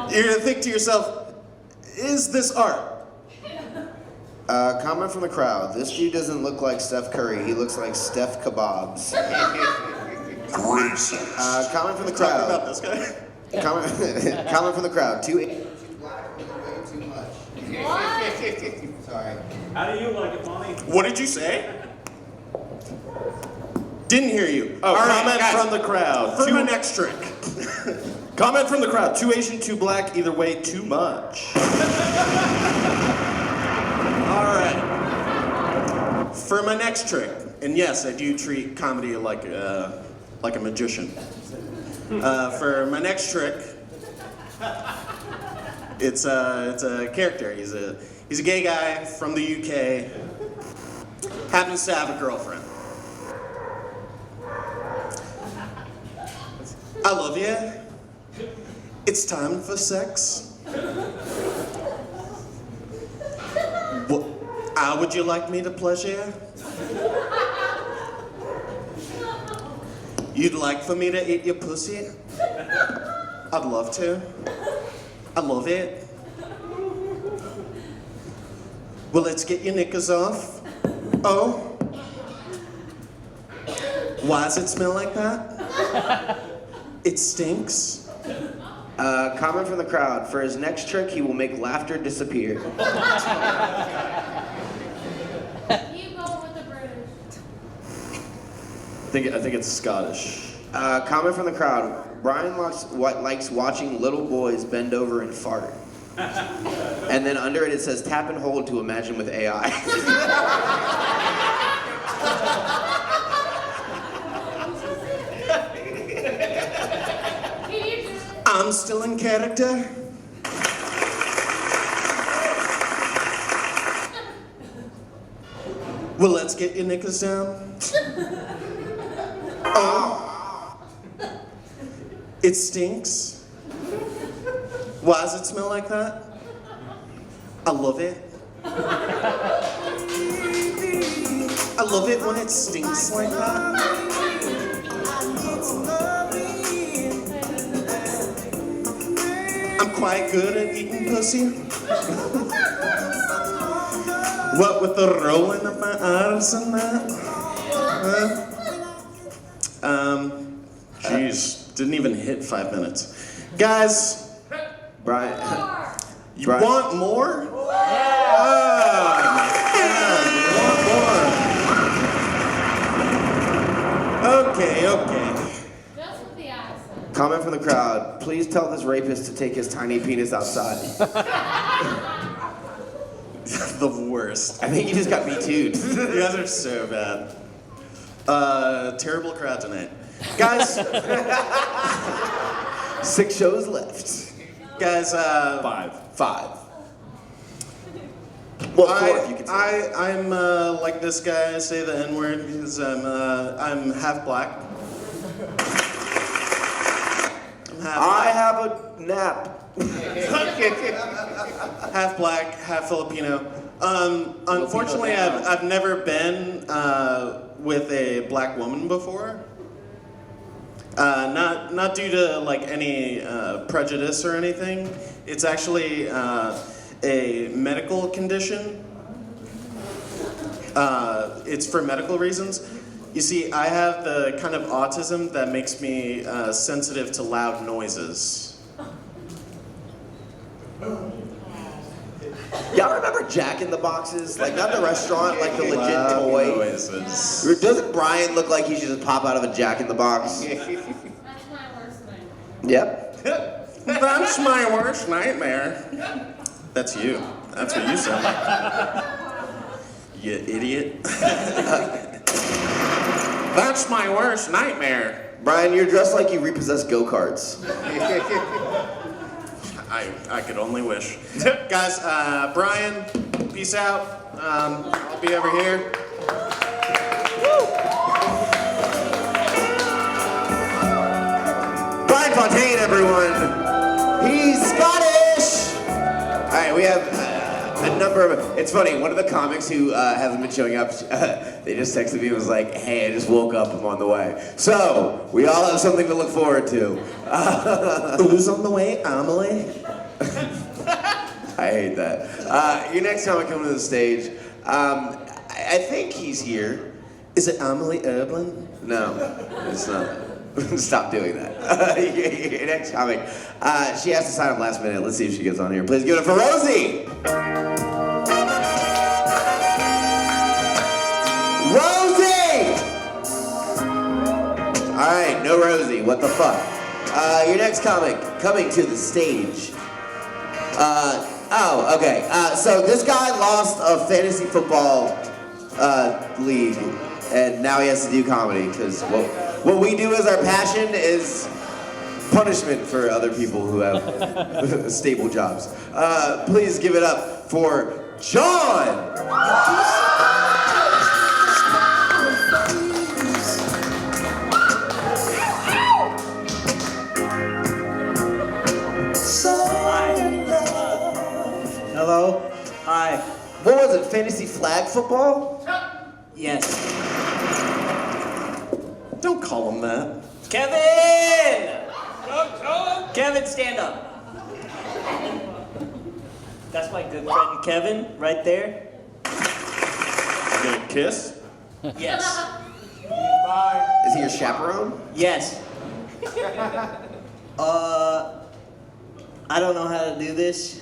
You're gonna think to yourself, is this art? Comment from the crowd. This dude doesn't look like Steph Curry. He looks like Steph Kebabs. Comment from the crowd. Talking about this guy. Comment from the crowd. Too much. Sorry. How do you like it, Monty? What did you say? Didn't hear you. Oh, All right, comment guys, from the crowd. For my next trick. Comment from the crowd. Too Asian, too black, either way, too much. All right. For my next trick, and yes, I do treat comedy like a magician. For my next trick, it's a character. He's a gay guy from the UK. Happens to have a girlfriend. I love you. It's time for sex. How would you like me to pleasure? You'd like for me to eat your pussy? I'd love to. I love it. Well, let's get your knickers off. Oh. Why does it smell like that? It stinks. Comment from the crowd. For his next trick, he will make laughter disappear. You go with the British. I think it's Scottish. Comment from the crowd. Bryan likes watching little boys bend over and fart. And then under it says tap and hold to imagine with AI. I'm still in character. Well, let's get your knickers down. Oh. It stinks. Why does it smell like that? I love it. I love it when it stinks like that. I'm quite good at eating pussy. What with the rolling of my R's and that? Jeez, didn't even hit 5 minutes. Guys, Bryan. You want more? Yeah. Want more? Okay. Just with the accent. Comment from the crowd. Please tell this rapist to take his tiny penis outside. The worst. I think you just got me too'd. You guys are so bad. Terrible crowd tonight. Guys, 6 shows left. Guys, 5. Well, I'm like this guy. I say the N-word because I'm half black. I have a nap. Half black, half Filipino. Unfortunately, I've never been with a black woman before. Not due to like any prejudice or anything. It's actually a medical condition. It's for medical reasons. You see, I have the kind of autism that makes me sensitive to loud noises. Y'all remember Jack in the Boxes? Like, not the restaurant, like the legit toy. Noises. Doesn't Bryan look like he should just pop out of a Jack in the Box? That's my worst nightmare. Yep. That's my worst nightmare. That's you. That's what you sound like. You idiot. That's my worst nightmare. Bryan, you're dressed like you repossess go-karts. I could only wish. Guys, Bryan, peace out. I'll be over here. Bryan Fountain, everyone. He's Scottish. All right, we have a number of. It's funny. One of the comics who hasn't been showing up, they just texted me and was like, "Hey, I just woke up. I'm on the way." So we all have something to look forward to. Who's on the way, Emilie? I hate that. Your next comic coming to the stage. I think he's here. Is it Emilie Erbland? No, it's not. Stop doing that. Your next comic. She has to sign up last minute. Let's see if she gets on here. Please give it up for Rosie. Rosie! All right, no Rosie. What the fuck? Your next comic coming to the stage. Okay. So this guy lost a fantasy football league, and now he has to do comedy because what we do as our passion is punishment for other people who have stable jobs. Please give it up for John. Hello? Hi. What was it, fantasy flag football? Yes. Don't call him that. Kevin! Kevin, stand up. That's my good friend Kevin, right there. kiss? Yes. Is he your chaperone? Yes. I don't know how to do this.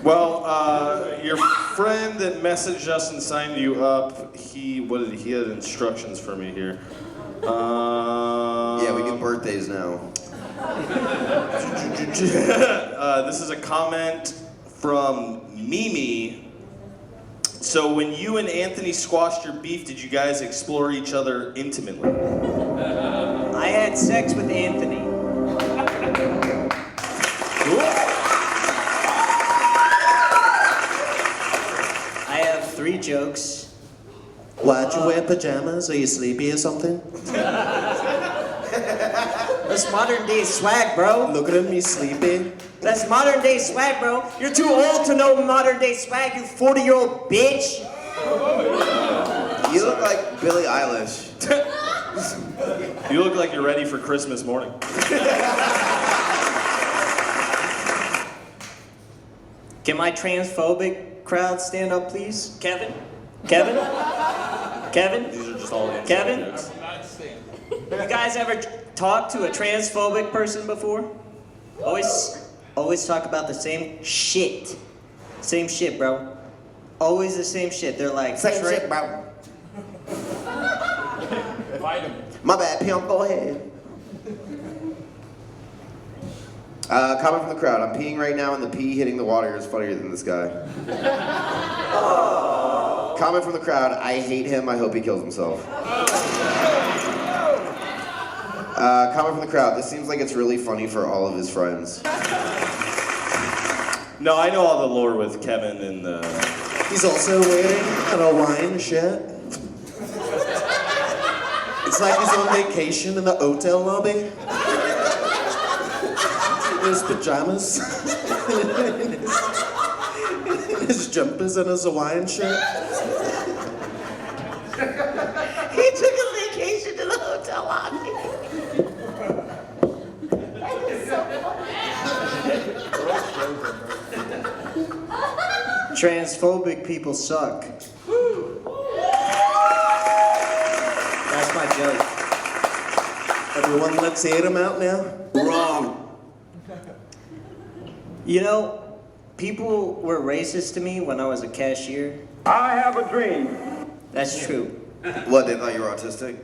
Well, your friend that messaged us and signed you up, he had instructions for me here. Yeah, we do birthdays now. This is a comment from Mimi. So when you and Anthony squashed your beef, did you guys explore each other intimately? I had sex with Anthony. I have 3 jokes. Why'd you wear pajamas? Are you sleepy or something? That's modern day swag, bro. Look at him, he's sleepy. That's modern day swag, bro. You're too old to know modern day swag, you 40-year-old bitch. You look like Billie Eilish. You look like you're ready for Christmas morning. Can my transphobic crowd stand up, please? Kevin? Kevin? Kevin? These are just all inside Kevin? jokes. You guys ever talked to a transphobic person before? Always talk about the same shit. Same shit, bro. Always the same shit. They're like, Same shit, bro. My bad, pimp, go ahead. Comment from the crowd. I'm peeing right now and the pee hitting the water is funnier than this guy. Comment from the crowd. I hate him. I hope he kills himself. Comment from the crowd. This seems like it's really funny for all of his friends. No, I know all the lore with Kevin and He's also wearing an Hawaiian shirt. It's like he's on vacation in the hotel lobby. In his pajamas. His jumpers and his Hawaiian shirt. He took a vacation to the hotel lobby. transphobic people suck. That's my joke. Everyone, let's hear him out now. Wrong. You know, people were racist to me when I was a cashier. I have a dream. That's true. What, they thought you were autistic?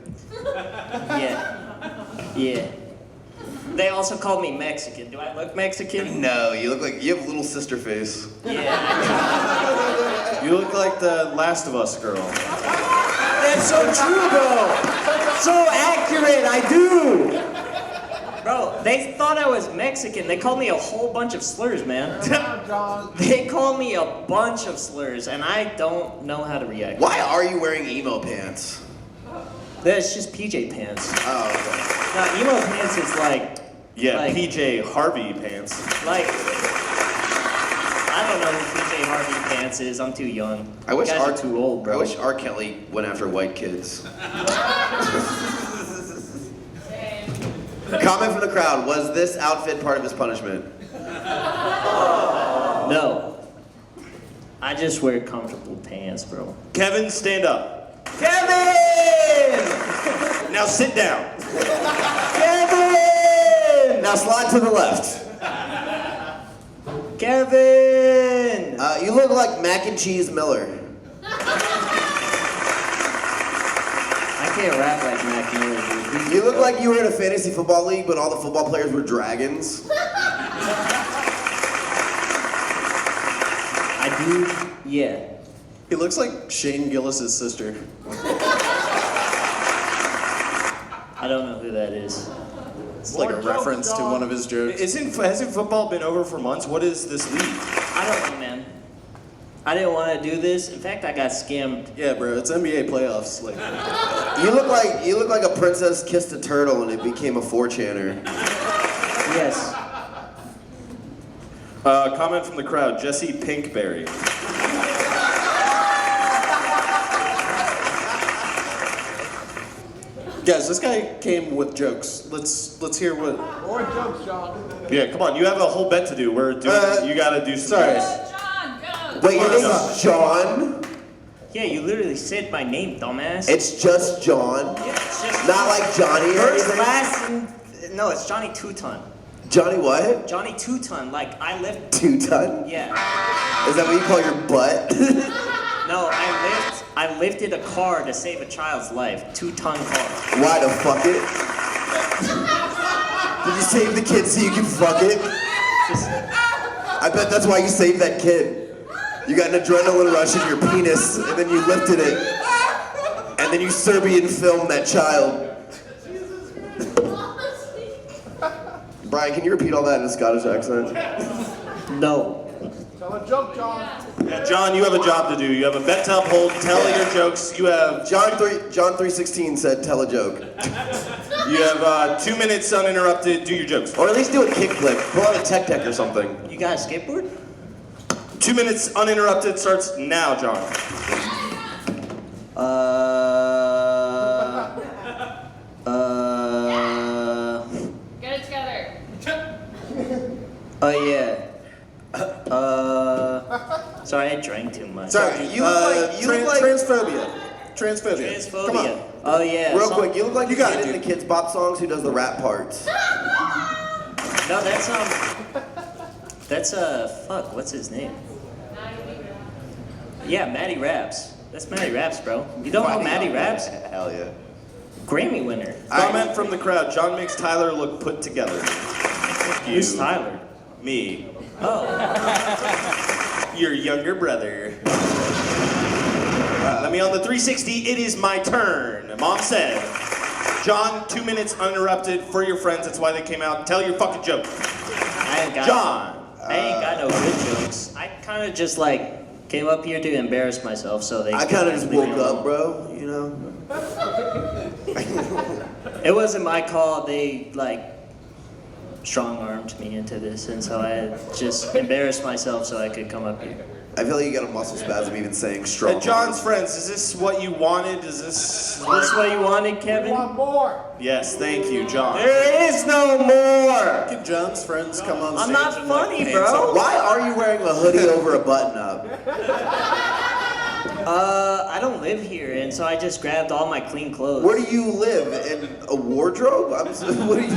Yeah. They also called me Mexican. Do I look Mexican? No, you look like you have a little sister face. Yeah. You look like the Last of Us girl. That's so true, bro. So accurate, I do. Bro, they thought I was Mexican. They called me a whole bunch of slurs, man. They called me a bunch of slurs, and I don't know how to react. Why are you wearing emo pants? That's just PJ pants. Oh, okay. Now, emo pants is like... Yeah, like, PJ Harvey pants. Like... I don't know who PJ Harvey pants is. I'm too young. I wish you guys are too old, bro. I wish R. Kelly went after white kids. Comment from the crowd. Was this outfit part of his punishment? No. I just wear comfortable pants, bro. Kevin, stand up. Kevin! Now sit down. Kevin! Now slide to the left. Kevin! You look like Mac and Cheese Miller. I can't rap like Mac Miller, dude. You look like you were in a fantasy football league, but all the football players were dragons. I do, yeah. He looks like Shane Gillis' sister. I don't know who that is. It's like a reference to one of his jokes. Hasn't football been over for months? What is this league? I don't know, man. I didn't want to do this. In fact, I got scammed. Yeah, bro, it's NBA playoffs. Like, you look like a princess kissed a turtle and it became a 4chaner. Yes. Comment from the crowd. Jesse Pinkberry. Guys, this guy came with jokes. Let's hear what. More jokes, John. Yeah, come on. You have a whole bet to do. We're doing. You gotta do some. Sorry. jokes. John, go. Wait, your name is John? Yeah, you literally said my name, dumbass. It's just John. Yeah, it's just Not like Johnny or first, anything. last, and no, it's Johnny Two-Ton. Johnny what? Johnny Two-Ton. Like I lift. 2-ton? Yeah. Is that what you call your butt? No, I lifted a car to save a child's life. 2-ton car. Why the fuck it? Did you save the kid so you can fuck it? I bet that's why you saved that kid. You got an adrenaline rush in your penis, and then you lifted it. And then you Serbian filmed that child. Brian, can you repeat all that in a Scottish accent? No. Tell a joke, John. Yeah, John, you have a job to do. You have a bet to uphold. Tell your jokes. You have John 3:16 said, "Tell a joke." You have 2 minutes uninterrupted. Do your jokes, or at least do a kickflip. Pull out a tech or something. You got a skateboard? 2 minutes uninterrupted starts now, John. Get it together. Oh yeah. Sorry, I drank too much. Sorry, you look like transphobia. Transphobia. Come on. Oh yeah. Real quick, you look like you got it in the Kids Bop songs who does the rap parts. No, that's fuck. What's his name? Yeah, Matty Raps. That's Matty Raps, bro. You don't know Matty Raps? Hell yeah. Grammy winner. Comment from the crowd. John makes Tyler look put together. Who's Tyler? Me. Oh. Your younger brother. Let me on the 360. It is my turn. Mom said, John, 2 minutes uninterrupted for your friends. That's why they came out. Tell your fucking joke. I ain't got John. I ain't got no good jokes. I kind of just like came up here to embarrass myself, so they. I kind of just woke up, bro. You know. It wasn't my call. They like strong-armed me into this, and so I just embarrassed myself so I could come up here. I feel like you got a muscle spasm even saying strong. John's friends, is this what you wanted? Is this what you wanted, Kevin? I want more. Yes, thank you, John. There is no more. Can John's friends come on I'm stage? not and, funny, like, bro. Why are you wearing a hoodie over a button-up? I don't live here, and so I just grabbed all my clean clothes. Where do you live? In a wardrobe? What do you?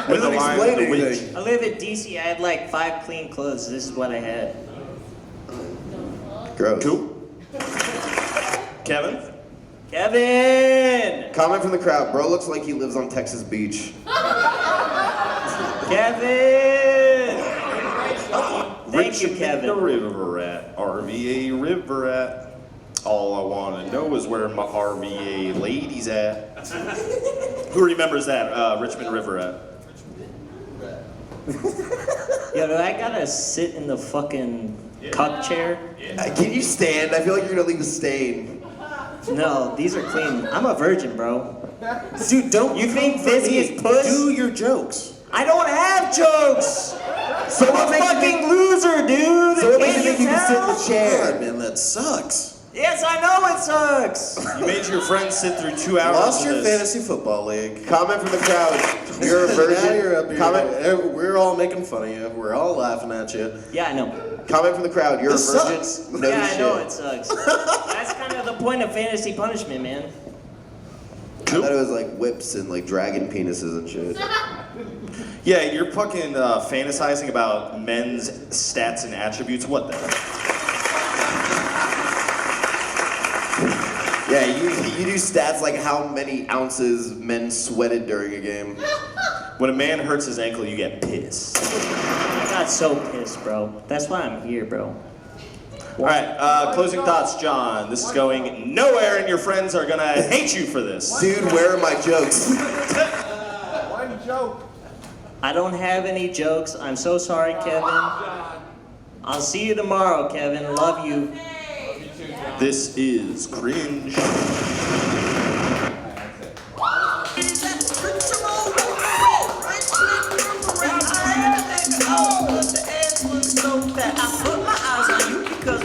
Doesn't explain anything. I live in DC. I had like 5 clean clothes. This is what I had. Gross. Cool. Kevin? Kevin! Comment from the crowd. Bro looks like he lives on Texas Beach. Kevin! Thank you, Richmond, Kevin. the river rat. RVA river rat. All I want to know is where my RVA ladies at. Who remembers that? Richmond river rat. Yo, do I gotta sit in the fucking cuck chair? Can you stand? I feel like you're gonna leave a stain. No, these are clean. I'm a virgin, bro. Dude, don't you think this is puss? Do your jokes. I don't have jokes! So I'm a fucking loser, dude! So what makes you Can't think you can sit in tell? the chair? Man, that sucks. Yes, I know it sucks! You made your friends sit through 2 hours Lost of your this. fantasy football league. Comment from the crowd. You're a virgin. Now you're up here. Comment. We're all making fun of you. We're all laughing at you. Yeah, I know. Comment from the crowd. You're This a virgin. sucks. No yeah, shit. I know it sucks. That's kind of the point of fantasy punishment, man. I thought it was like whips and like dragon penises and shit. Yeah, you're fucking fantasizing about men's stats and attributes. What the? Yeah, you do stats like how many ounces men sweated during a game. When a man hurts his ankle, you get pissed. I got so pissed, bro. That's why I'm here, bro. All right, closing thoughts, John. This is going nowhere, and your friends are gonna hate you for this. Dude, where are my jokes? One joke. I don't have any jokes. I'm so sorry, Kevin. I'll see you tomorrow, Kevin. Love you. This is cringe.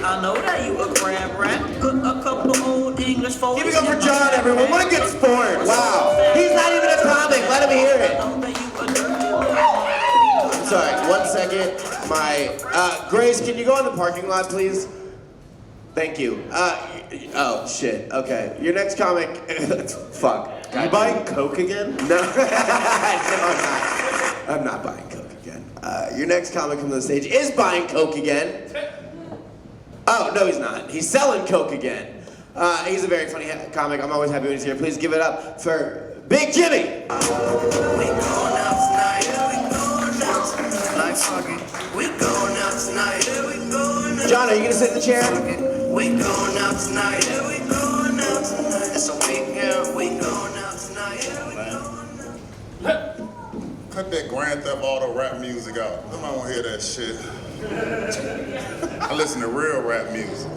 I know that you a crab rat. Put a couple old English folks. Give it up for John, everyone. What a good sport. Wow. He's not even a comic. Let him hear it. I'm sorry. 1 second. My Grace, can you go in the parking lot, please? Thank you. Oh, shit. Okay. Your next comic. Fuck. You buying Coke again? No. No, I'm not buying Coke again. Your next comic coming to the stage is buying Coke again. Oh, no, he's not. He's selling Coke again. He's a very funny comic. I'm always happy when he's here. Please give it up for Big Jimmy. We going out tonight, we going out tonight. Like fucking, we going out tonight, we going out. John, are you gonna sit in the chair? We going out tonight, we going out tonight. It's a weekend, we going out tonight, we going out. Cut that Grand Theft Auto rap music out. Nobody wanna hear that shit. I listen to real rap music.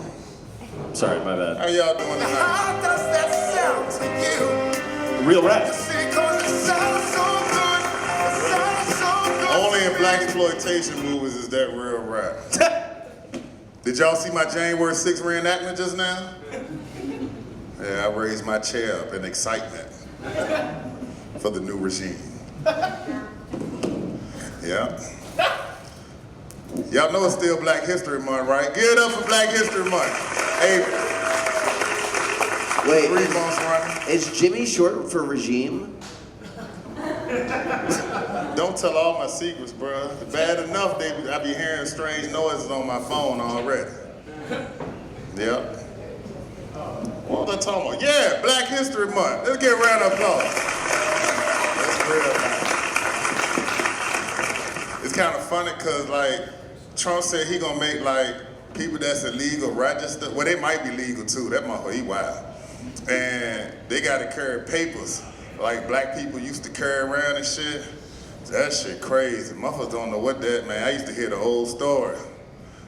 Sorry, my bad. How y'all doing tonight? How does that sound to you? Real rap. Only in black exploitation movies is that real rap. Did y'all see my January 6th reenactment just now? Yeah, I raised my chair up in excitement for the new regime. Yeah. Y'all know it's still Black History Month, right? Give it up for Black History Month. Hey. Wait, 3 months running. is Jimmy short for regime? Don't tell all my secrets, bro. Bad enough I be hearing strange noises on my phone already. Yep. What was I talking about? Yeah, Black History Month. Let's get a round of applause. That's real nice. It's kind of funny because, like, Trump said he gonna make, like, people that's illegal register. Well, they might be legal too. That motherfucker, he wild. And they gotta carry papers like black people used to carry around and shit. That shit crazy. Motherfuckers don't know what that, man. I used to hear the whole story.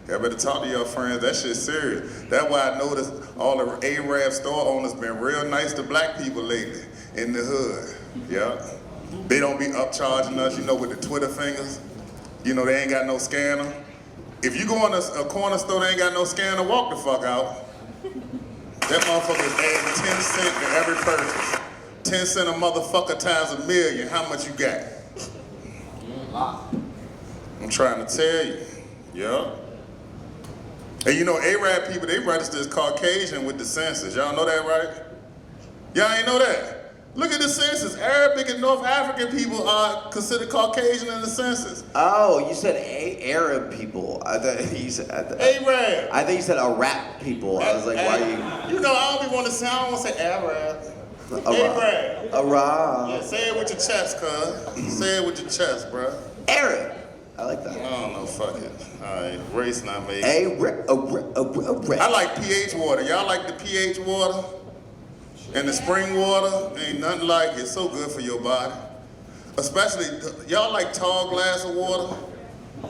Y'all better talk to your friends. That shit's serious. That's why I noticed all the Arab store owners been real nice to black people lately in the hood. Yeah. They don't be upcharging us, you know, with the Twitter fingers. You know, they ain't got no scanner. If you go in a corner store, they ain't got no scanner, walk the fuck out. That motherfucker is adding 10 cents to every purchase. 10 cents a motherfucker times $1 million. How much you got? I'm trying to tell you. Yeah. And you know, Arab people, they register as Caucasian with the census. Y'all know that, right? Y'all ain't know that? Look at the census. Arabic and North African people are considered Caucasian in the census. Oh, you said Arab people. I thought you said Arab. I think you said Iraq people. I was like, why are you? You know, I don't be want to say. I don't want to say Arab. Arab. Arab. Yeah, say it with your chest, cuz. Say it with your chest, bro. Arab. I like that. I don't know. Fuck it. All right, race not made. I like pH water. Y'all like the pH water? And the spring water, ain't nothing like it. So good for your body. Especially, y'all like tall glass of water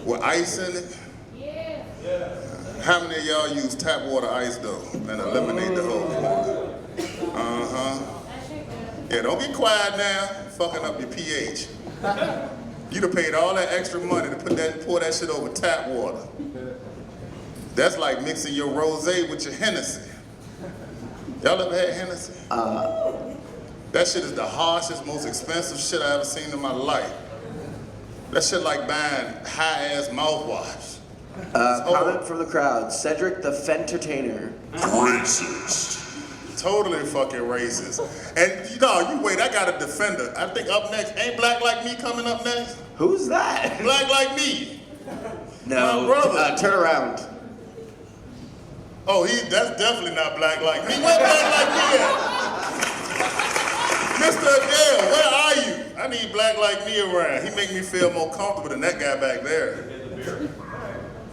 with ice in it? Yeah. How many of y'all use tap water ice though and eliminate the whole point? Uh-huh. Yeah, don't get quiet now, fucking up your pH. You'd have paid all that extra money to pour that shit over tap water. That's like mixing your rosé with your Hennessy. Y'all ever had Hennessy? That shit is the harshest, most expensive shit I ever seen in my life. That shit like buying high-ass mouthwash. Comment from the crowd. Cedric the Fentertainer. Racist. Totally fucking racist. And you know, you wait, I got a defender. I think up next, ain't Black Like Me coming up next? Who's that? Black Like Me. No. My brother. Turn around. Oh, that's definitely not Black Like Me. Where Black Like Me at? Mr. Adele, where are you? I need Black Like Me around. He make me feel more comfortable than that guy back there.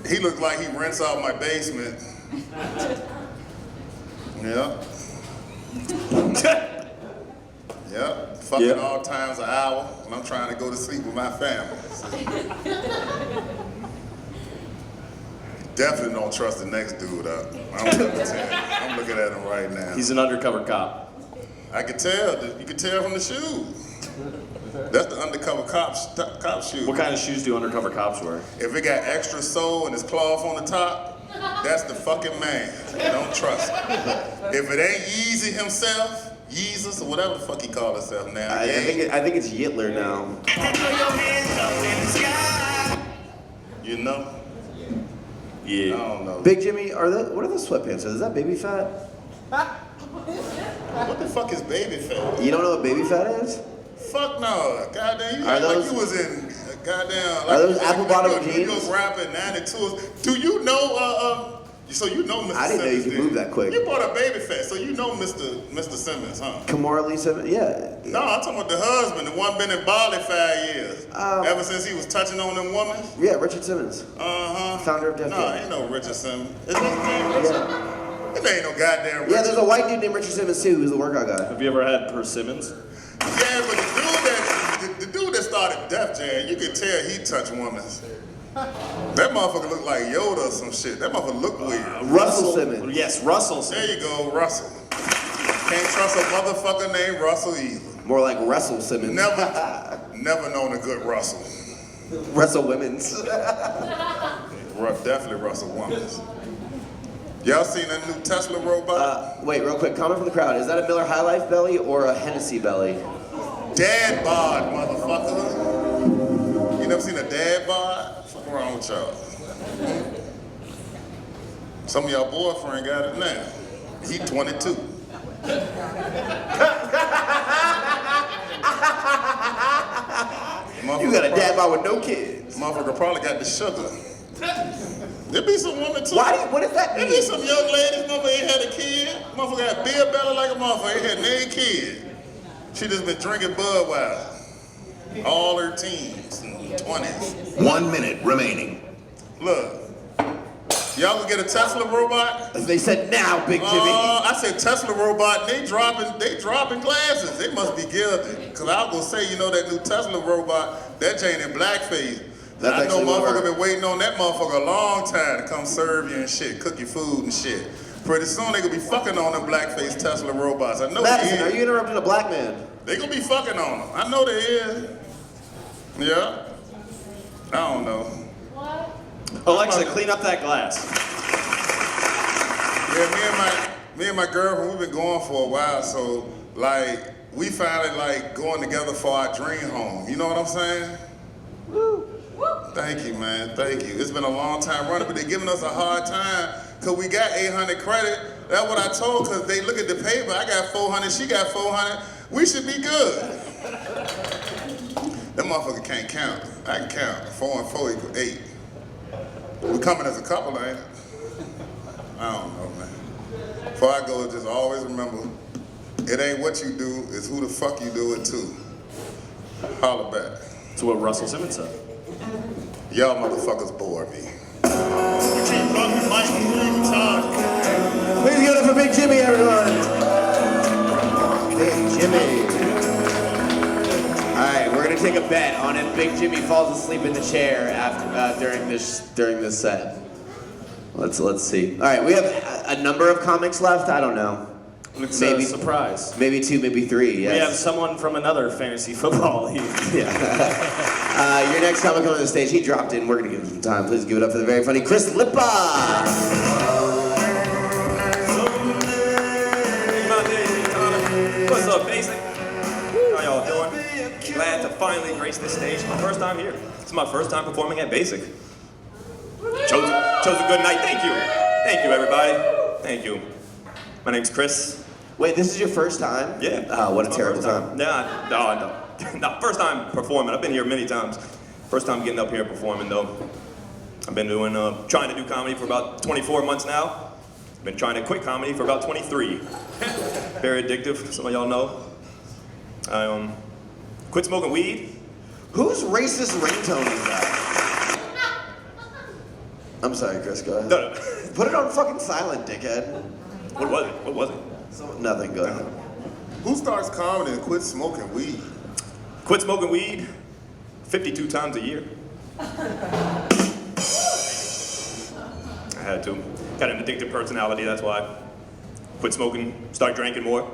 He looks like he rents out my basement. Yeah. Yep. Fucking all times an hour when I'm trying to go to sleep with my family. Definitely don't trust the next dude up. I'm looking at him right now. He's an undercover cop. I can tell. You can tell from the shoes. That's the undercover cop shoes. What kind of shoes do undercover cops wear? If it got extra sole and it's cloth on the top, that's the fucking man. Don't trust him. If it ain't Yeezy himself, Yeezus or whatever the fuck he call himself now. I think it's Yitler now. You know? Yeah. I don't know. Big Jimmy, what are those sweatpants? Is that baby fat? What the fuck is baby fat? You don't know what baby fat is? Fuck no. Goddamn, you Are act like those- you was in goddamn. Are those like apple bottom New York jeans? rapping 92. Do you know? So you know Mr. I didn't know you Simmons, could did move that quick. You bought a baby fat, so you know Mr. Simmons, huh? Kamora Lee Simmons? Yeah. No, I'm talking about the husband, the one been in Bali 5 years. Ever since he was touching on them women. Yeah, Richard Simmons. Uh-huh. Founder of Def No, Jam. ain't no Richard Simmons. Is his name Richard? It ain't no goddamn Richard. Yeah, there's a white dude named Richard Simmons too, who's the workout guy. Have you ever had persimmons? Yeah, but the dude that started Def Jam, you could tell he touched women. That motherfucker looked like Yoda or some shit. That motherfucker looked weird. Russell Simmons. Yes, Russell Simmons. There you go, Russell. Can't trust a motherfucker named Russell either. More like Russell Simmons. Never known a good Russell. Russell Women's. Definitely Russell Women's. Y'all seen that new Tesla robot? Wait, real quick, comment from the crowd. Is that a Miller High Life belly or a Hennessy belly? Dad bod, motherfucker. You never seen a dad bod? What's wrong with y'all? Some of y'all boyfriend got it now. He 22. You got a dad bod with no kids. Motherfucker probably got the sugar. There be some women too. What does that mean? There be some young ladies, motherfucker ain't had a kid. Motherfucker got beer belly like a motherfucker, ain't had no kid. She just been drinking Budweiser. All her teens and 20s. 1 minute remaining. Look, y'all gonna get a Tesla robot? They said now, Big Jimmy. I said Tesla robot, they dropping glasses. They must be guilty. Cause I was gonna say, you know that new Tesla robot, that chain in blackface. That's I know actually what motherfucker been waiting on that motherfucker a long time to come serve you and shit, cook your food and shit. Pretty soon they gonna be fucking on them blackface Tesla robots. I know Madison, they are is. you interrupting a black man? They gonna be fucking on them. I know they is. Yeah. I don't know. Alexa, clean up that glass. Yeah, me and my girlfriend, we've been going for a while, so like we finally like going together for our dream home. You know what I'm saying? Woo. Thank you, man. Thank you. It's been a long time running, but they're giving us a hard time because we got 800 credit. That's what I told, because they look at the paper. I got 400, she got 400. We should be good. That motherfucker can't count. I can count. 4 and 4 equal 8. We coming as a couple, ain't it? I don't know, man. Before I go, just always remember, it ain't what you do, it's who the fuck you do it to. Holla back. That's what Russell Simmons said. Y'all motherfuckers bore me. You keep fucking like you talk. Please give it up for Big Jimmy, everyone. Big Jimmy. All right, we're gonna take a bet on if Big Jimmy falls asleep in the chair after during this set. Let's see. All right, we have a number of comics left. I don't know. It's maybe a surprise. Maybe 2, maybe 3. Yes. We have someone from another fantasy football league. Yeah. Your next comic coming on the stage, he dropped in. We're gonna give him some time. Please give it up for the very funny Chris Lippa. What's up, Basic? How y'all doing? Glad to finally grace this stage. My first time here. It's my first time performing at Basic. Chose a good night. Thank you. Thank you, everybody. Thank you. My name's Chris. Wait, this is your first time? Yeah. What a terrible time. Nah, no. First time performing. I've been here many times. First time getting up here performing, though. I've been trying to do comedy for about 24 months now. I've been trying to quit comedy for about 23. Very addictive, some of y'all know. I quit smoking weed. Whose racist ringtone is that? I'm sorry, Chris, go ahead. No. Put it on fucking silent, dickhead. What was it? Nothing, go ahead. Who starts comedy and quits smoking weed? Quit smoking weed 52 times a year. I had to. Got an addictive personality, that's why. Quit smoking, start drinking more.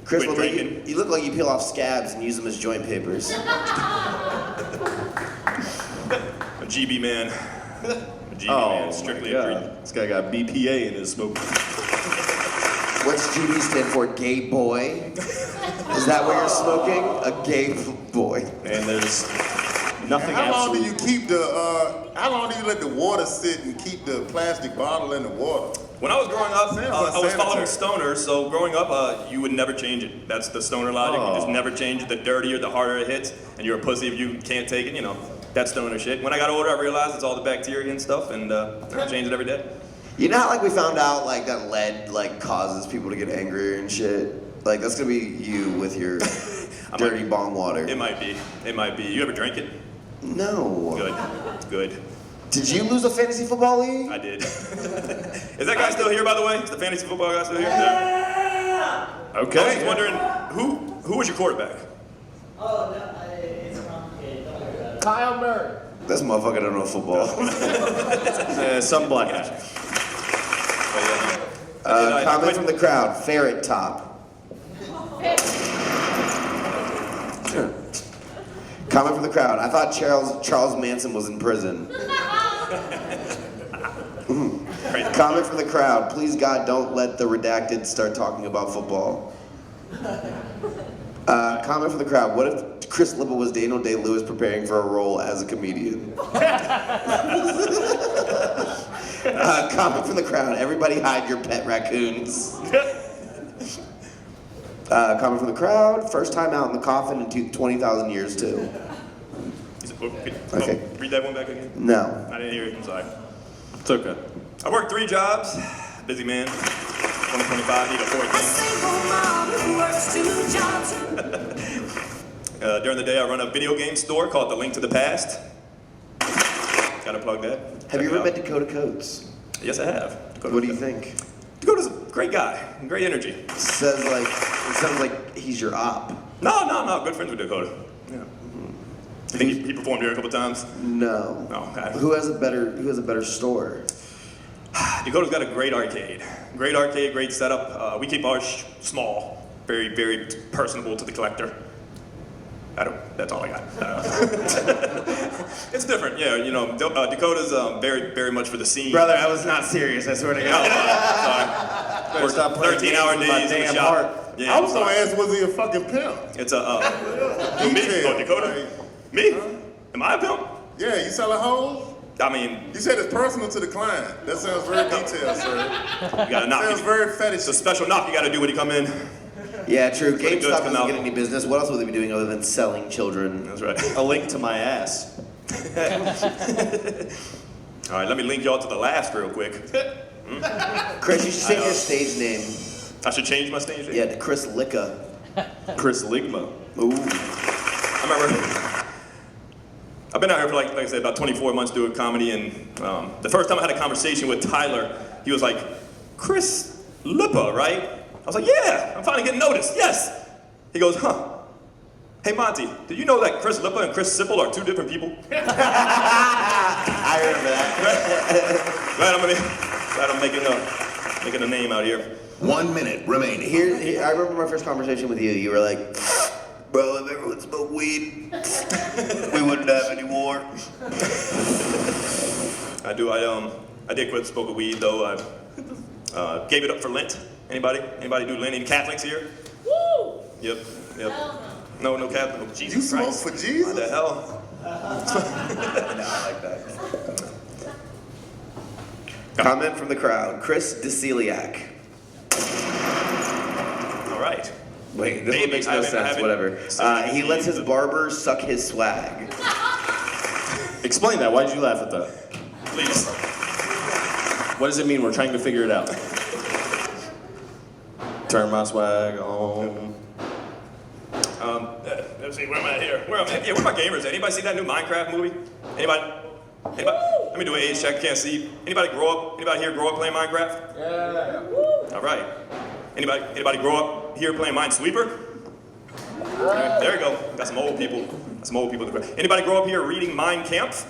Chris, quit drinking. You look like you peel off scabs and use them as joint papers. A GB man. A GB man, strictly a drink. This guy got BPA in his smoke. What's GB stand for? Gay boy? Is that what you're smoking? A gay boy. And there's Nothing. How long do you keep the? How long do you let the water sit and keep the plastic bottle in the water? When I was growing up, I was following stoners, so growing up, you would never change it. That's the stoner logic. You just never change it. The dirtier, the harder it hits, and you're a pussy if you can't take it, you know. That's stoner shit. When I got older, I realized it's all the bacteria and stuff, and I change it every day. You know how like we found out like that lead like causes people to get angrier and shit? Like that's gonna be you with your dirty bong water. It might be. It might be. You ever drink it? No. Good. Good. Did you lose a fantasy football league? I did. Is that guy still here, by the way? Is the fantasy football guy still here? Yeah. Okay. I was just wondering, who was your quarterback? Oh, no, it's wrong. Kyle Moore. This motherfucker don't know football. Some black guy. Comment from the crowd. Ferret top. Comment from the crowd. I thought Charles Manson was in prison. Comment from the crowd. Please God, don't let the redacted start talking about football. Comment from the crowd. What if Chris Lippa was Daniel Day-Lewis preparing for a role as a comedian? Comment from the crowd. Everybody hide your pet raccoons. Comment from the crowd. First time out in the coffin in 20,000 years too. Okay. Read that one back again? No. I didn't hear it. I'm sorry. It's okay. I work 3 jobs. Busy man. 2025, need a 4th. During the day, I run a video game store called The Link to the Past. Gotta plug that. Have you ever met Dakota Coates? Yes, I have. What do you think? Dakota's a great guy. Great energy. It sounds like he's your op. No. Good friends with Dakota. Yeah. You think he performed here a couple times? No. No. Who has a better store? Dakota's got a great arcade. Great setup. We keep ours small, very, very personable to the collector. That's all I got. It's different, yeah. You know, Dakota's very, very much for the scene. Brother, I was not serious. I swear to God. Sorry. Work 13-hour days in the shop. Yeah, I was gonna ask, was he a fucking pimp? It's a me? Oh, Dakota? Me? Am I a pimp? Yeah, you selling hoes? I mean, you said it's personal to the client. That sounds very detailed, sir. You gotta knock. Sounds very fetish. It's a special knock you gotta do when you come in. Yeah, true. GameStop doesn't get any business. What else would they be doing other than selling children? That's right. A link to my ass. All right, let me link y'all to the last real quick. Chris, you should change your stage name. I should change my stage name? Yeah, to Chris Licka. Chris Ligma. Ooh. I remember, I've been out here for like I said, about 24 months doing comedy, and the first time I had a conversation with Tyler, he was like, Chris Lippa, right? I was like, yeah, I'm finally getting noticed, yes. He goes, huh. Hey Monty, did you know that Chris Lippa and Chris Sipple are 2 different people? I remember that. Glad I'm making a name out here. 1 minute remaining. Here, I remember my first conversation with you. You were like, bro, if everyone smoked weed, we wouldn't have any war. I did quit smoking weed though. I gave it up for Lent. Anybody do Lent? Any Catholics here? Woo! Yep. No Catholic. Oh, Jesus you smoke Christ. for Jesus? What the hell? No, I like that. Comment from the crowd. Chris DeCeliac. All right. Wait, this one makes no sense. Whatever. He lets his barber suck his swag. Explain that. Why did you laugh at that? Please. What does it mean? We're trying to figure it out. Turn my swag on. Let's see, where am I here? Where are my gamers at? Anybody see that new Minecraft movie? Anybody? Let me do an age check. Can't see. Anybody here grow up playing Minecraft? Yeah. All right. Anybody grow up here playing Minesweeper? Okay, there you go. Got some old people. Anybody grow up here reading Mein Kampf?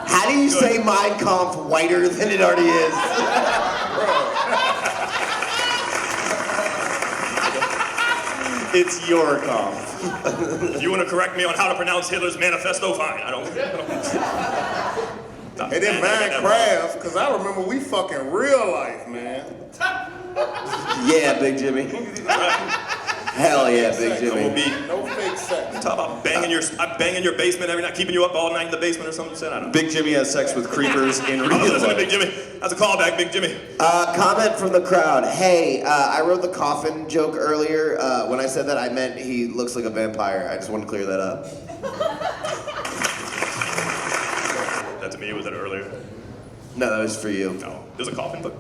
How do you say Mein Kampf whiter than it already is? It's your comp. If you want to correct me on how to pronounce Hitler's manifesto, fine. I don't. And then Minecraft, because I remember we fucking real life, man. Yeah, Big Jimmy. Hell yeah, Big Jimmy. I will be. No fake sex. Talk about banging your basement every night, keeping you up all night in the basement or something. I don't know. Big Jimmy has sex with creepers in real Listen to life. Big Jimmy. That's a callback, Big Jimmy. Comment from the crowd. Hey, I wrote the coffin joke earlier. When I said that, I meant he looks like a vampire. I just want to clear that up. That to me was that earlier. No, that was for you. No, there's a coffin joke.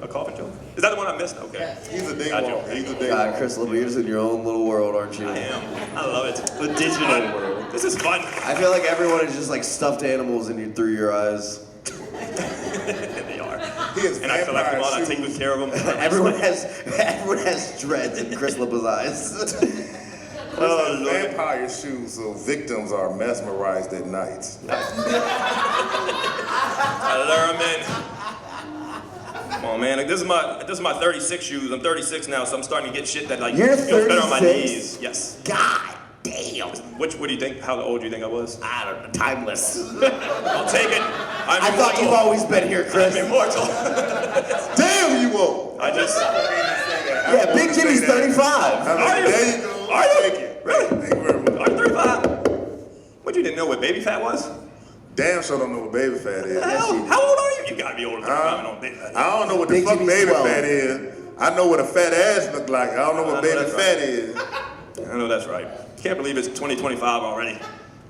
Is that the one I missed? Okay. He's a dingwall. He's a dingwall. God, Chris Lippa, you're just in your own little world, aren't you? I am. I love it. The digital world. This is fun. I feel like everyone is just like stuffed animals through your eyes. They are. He has And I collect them all. I take good care of them. Everyone has dreads in Chris Lippa's eyes. Vampire shoes, so victims are mesmerized at night. I lure them in. Come on, man. Like, this is my 36 shoes. I'm 36 now, so I'm starting to get shit that like You're feels better on my 36? knees. Yes. God damn. What do you think? How old do you think I was? I don't know. Timeless. I'll take it. I thought you've always been here, Chris. I'm immortal. Damn, you old. I just. Yeah, Big Jimmy's 35. Are you? There you go. Are you? Thank you. Really? Thank you very much. Are you 35? What, you didn't know what baby fat was? Damn sure don't know what baby fat is. How old are you? You gotta be older than 35 and know what baby fat is. I don't know what the Big fuck Jimmy's baby 12. fat is. I know what a fat ass look like. I don't know what baby fat is. I know that's right. Can't believe it's 2025 already.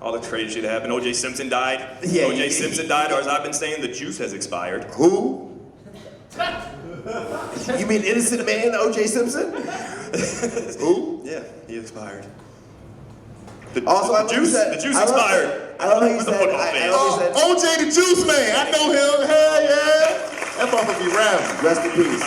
All the crazy shit happened. O.J. Simpson died. Yeah, O.J. Simpson died, or as I've been saying, the juice has expired. Who? You mean innocent man, O.J. Simpson? Who? Yeah, he expired. I love The juice expired. I love how you With the said. football I fan. love how you said. OJ the Juice Man. I know him. Hell yeah. That motherfucker be rapping. Rest in peace.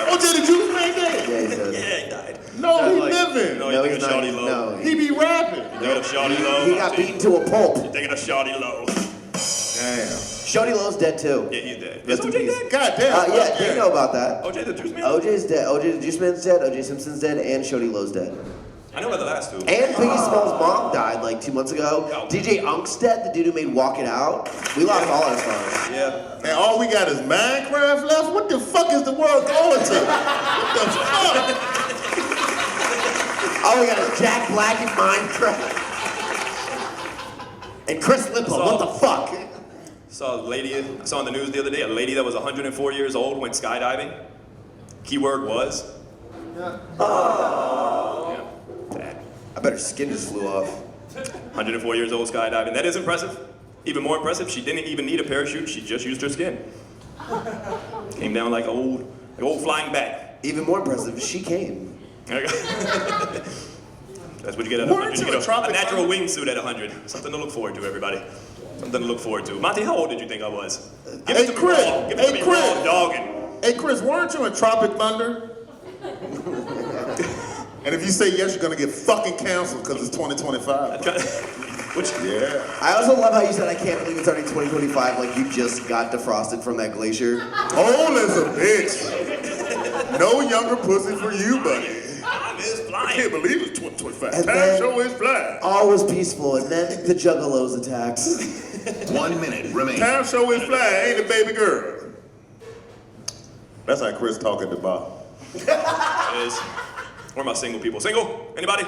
OJ the Juice Man dead. Yeah, he's dead. Yeah, he died. No, he living. No, No, you he's think of not. Shawty Low. No, He be rapping. You thinking of Shawty Low. he got beaten to a pulp. You thinking of Shawty Low. Damn. Shawty Lowe's dead too. Yeah, he's dead. Is Rest in O.J. peace. dead? God damn. Yeah, do you know about that? O.J. the juice man? OJ's dead. OJ the Juice Man's dead. OJ Simpson's dead, and Shawty Lowe's dead. I know about the last two. And Biggie Smalls' mom died like 2 months ago. DJ Unk's dead, the dude who made Walk It Out. We lost all our stars. Yeah. And all we got is Minecraft left? What the fuck is the world going to? What the fuck? All we got is Jack Black and Minecraft. And Chris Lippa, what the fuck? I saw a lady, I saw on the news the other day, a lady that was 104 years old went skydiving. Keyword was. Oh. Yeah. I bet her skin just flew off. 104 years old skydiving. That is impressive. Even more impressive, she didn't even need a parachute, she just used her skin. Came down like old flying bat. Even more impressive, she came. That's what you get at 100. You get a natural wingsuit at 100. Something to look forward to, everybody. Something to look forward to. Monty, how old did you think I was? Give it to me raw. Give it to me raw, dogging. Hey, Chris, weren't you in Tropic Thunder? And if you say yes, you're gonna get fucking canceled because it's 2025. Yeah. I also love how you said, I can't believe it's already 2025, like you just got defrosted from that glacier. Old as a bitch. No younger pussy for you, buddy. Time is flying. I can't believe it's 2025. And Time then- show is flying. All was peaceful, and then the Juggalos attacked. 1 minute remaining. Time show is flying, ain't it, baby girl? That's how Chris talking to Bob. It is. Where are my single people? Single? Anybody?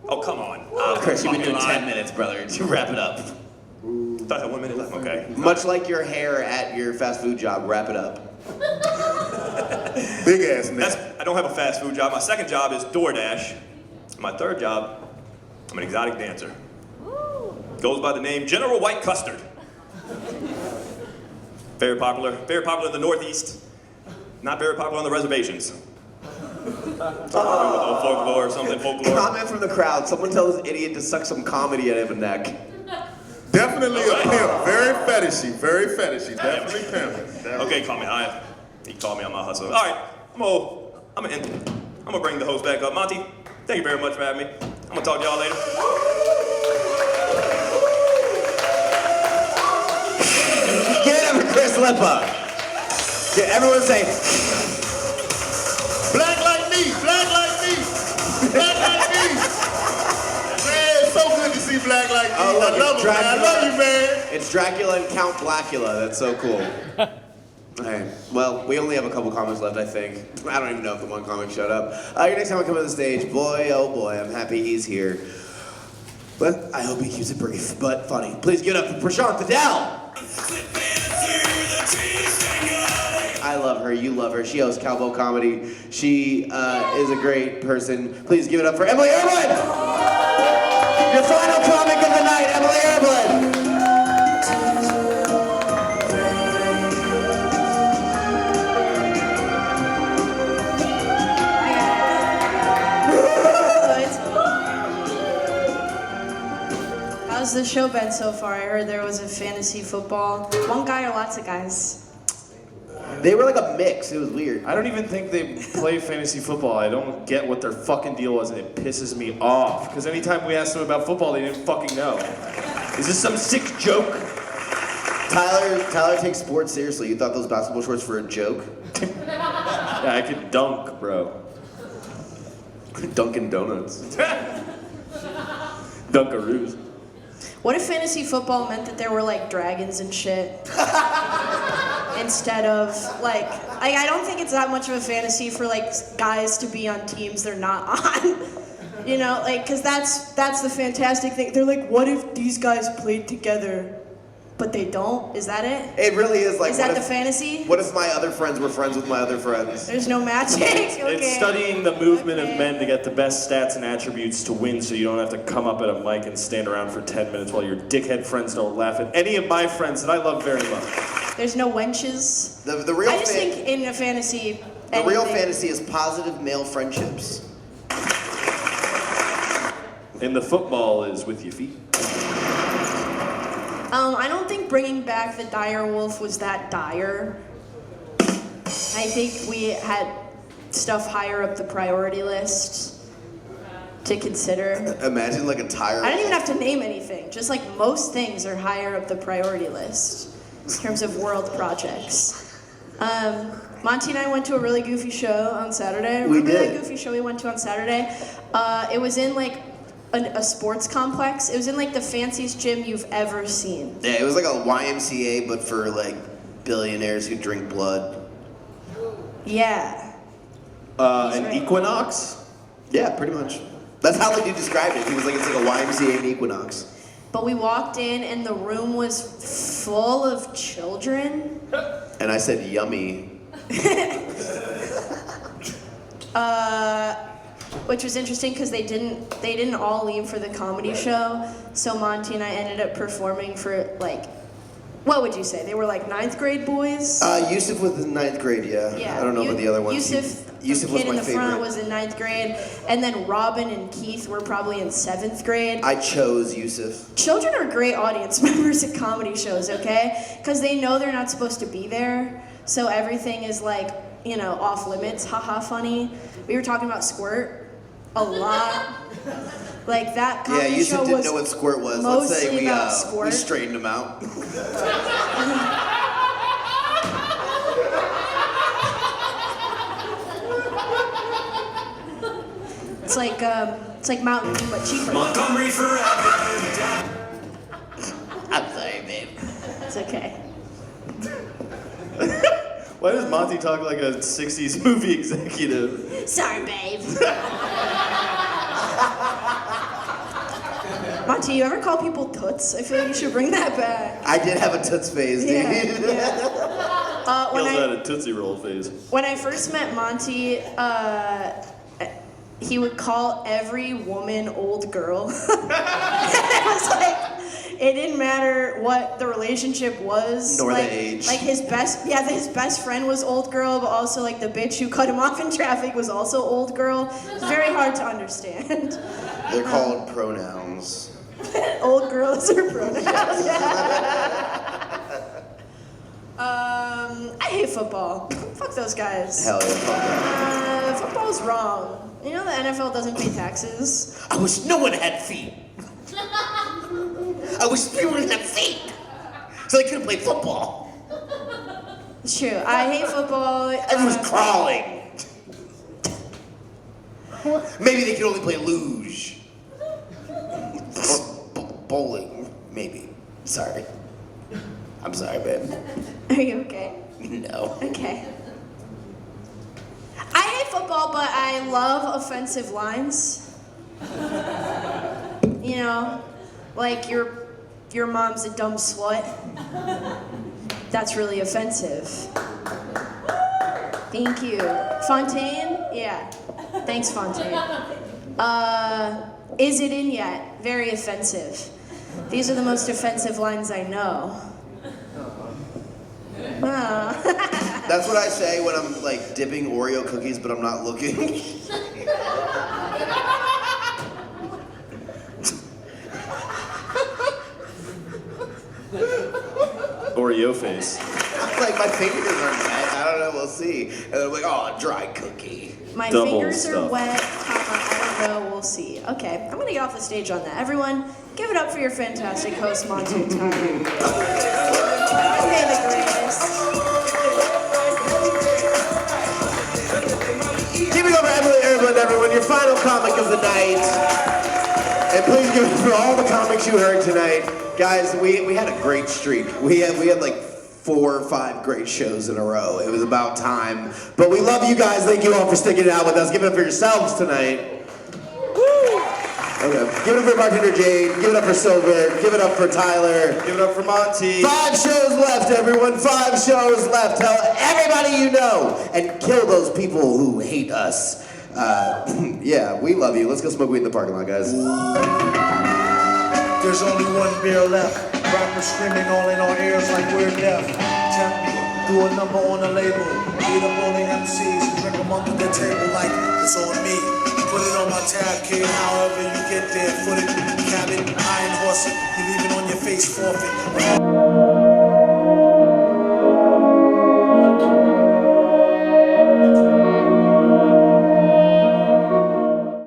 Oh, come on. Chris, you've been doing Fucking 10 minutes, brother. To wrap it up. Thought I had 1 minute left. Okay. Much like your hair at your fast food job, wrap it up. Big ass neck. I don't have a fast food job. My second job is DoorDash. My third job, I'm an exotic dancer. Goes by the name General White Custard. Very popular in the Northeast. Not very popular on the reservations. Folklore or something, folklore. Comment from the crowd. Someone tell this idiot to suck some comedy out of a neck. Definitely a pimp. Very fetishy. Very fetishy. Definitely pimp. Okay, call me. He called me on my hustle. All right, I'm gonna bring the host back up. Monty, thank you very much for having me. I'm gonna talk to y'all later. Give it up for Chris Lippa. Yeah, everyone say, Black like me. Black like me. Black like me. Man, it's so good to see black like me. Oh, look, I love it's him, man. I Dracula. love you, man. It's Dracula and Count Blackula. That's so cool. Alright, well, we only have a couple comics left, I think. I don't even know if the one comic showed up. Your next time I come on the stage, boy, oh boy, I'm happy he's here. But I hope he keeps it brief, but funny. Please give it up for Prashant Fidel! I love her, you love her. She hosts Cowboy Comedy. She is a great person. Please give it up for Emilie Erbland! Your final comic of the night, Emilie Erbland! How's the show been so far? I heard there was a fantasy football. One guy or lots of guys? They were like a mix. It was weird. I don't even think they play fantasy football. I don't get what their fucking deal was, and it pisses me off. Because anytime we asked them about football, they didn't fucking know. Is this some sick joke? Tyler takes sports seriously. You thought those basketball shorts were a joke? Yeah, I could dunk, bro. Dunkin' Donuts. Dunkaroos. What if fantasy football meant that there were like dragons and shit? Instead of like I don't think it's that much of a fantasy for like guys to be on teams they're not on. You know, like, cause that's the fantastic thing. They're like, what if these guys played together, but they don't? Is that it? It really is like. Is that the fantasy? What if my other friends were friends with my other friends? There's no magic. Okay. It's studying the movement of men to get the best stats and attributes to win, so you don't have to come up at a mic and stand around for 10 minutes while your dickhead friends don't laugh at any of my friends that I love very much. There's no wenches. The real I just think in a fantasy. The real fantasy is positive male friendships. And the football is with your feet. I don't think bringing back the dire wolf was that dire. I think we had stuff higher up the priority list to consider. Imagine like a tire. I don't even have to name anything. Just like most things are higher up the priority list in terms of world projects. Monty and I went to a really goofy show on Saturday. We Remember did. that goofy show we went to on Saturday? It was in like a sports complex. It was in like the fanciest gym you've ever seen. Yeah, it was like a YMCA, but for like billionaires who drink blood. Yeah. An Equinox? Yeah, pretty much. That's how like, you described it. He was like, it's like a YMCA and Equinox. But we walked in and the room was full of children. And I said, yummy. Which was interesting because they didn't all leave for the comedy show. So Monty and I ended up performing for like, what would you say? They were like 9th grade boys? Yusuf was in 9th grade, yeah. Yeah. I don't know about the other ones. Yusuf was kid my in the favorite. front was in 9th grade. And then Robin and Keith were probably in 7th grade. I chose Yusuf. Children are great audience members at comedy shows, okay? Because they know they're not supposed to be there. So everything is like, you know, off limits, haha funny. We were talking about Squirt a lot. Like that comedy Yeah, Yusuf show didn't was know what Squirt was. Let's mostly say we about Squirt. straightened him out. It's like Mountain Dew but cheaper. Montgomery forever. I'm sorry, babe. It's okay. Why does Monty talk like a 60s movie executive? Sorry, babe. Monty, you ever call people toots? I feel like you should bring that back. I did have a toots phase, dude. Yeah. He also had a Tootsie Roll phase. When I first met Monty, he would call every woman old girl. It was like, it didn't matter what the relationship was. Nor like, the age. Like his best friend was old girl, but also like the bitch who cut him off in traffic was also old girl. It's very hard to understand. They're called pronouns. Old girls are pronouns. I hate football. Fuck those guys. Hell yeah. Football's wrong. You know the NFL doesn't pay taxes. I wish no one had feet. I wish people didn't have feet. So they couldn't play football. It's true. I hate football. Everyone's crawling. Maybe they could only play luge. Or bowling, maybe. Sorry. I'm sorry, babe. Are you okay? No. Okay. I hate football, but I love offensive lines. You know, like your mom's a dumb slut. That's really offensive. Thank you. Fontaine? Yeah. Thanks, Fontaine. Is it in yet? Very offensive. These are the most offensive lines I know. That's what I say when I'm like dipping Oreo cookies, but I'm not looking. Oreo face. Like my fingers are wet. I don't know. We'll see. And I'm like, oh, dry cookie. My Double fingers are stuff. wet, I don't know, we'll see. Okay, I'm gonna get off the stage on that. Everyone, give it up for your fantastic host, Monty and Tyler. Okay, the greatest. Keeping over Emilie Erbland, everyone, your final comic of the night. And please give it for all the comics you heard tonight. Guys, we had a great streak. We had like 4 or 5 great shows in a row. It was about time. But we love you guys. Thank you all for sticking it out with us. Give it up for yourselves tonight. Woo! Okay. Give it up for bartender Jade. Give it up for Silver. Give it up for Tyler. Give it up for Monty. 5 shows left, everyone. 5 shows left. Tell everybody you know and kill those people who hate us. Yeah, we love you. Let's go smoke weed in the parking lot, guys. There's only one beer left. Rappers screaming all in our ears like we're deaf. Do a number on the label. Beat up all the MCs and drink them under the table like it's on me. Put it on my tab, kid. However you get there, foot it, cabin, iron horse it. You leave it on your face, forfeit.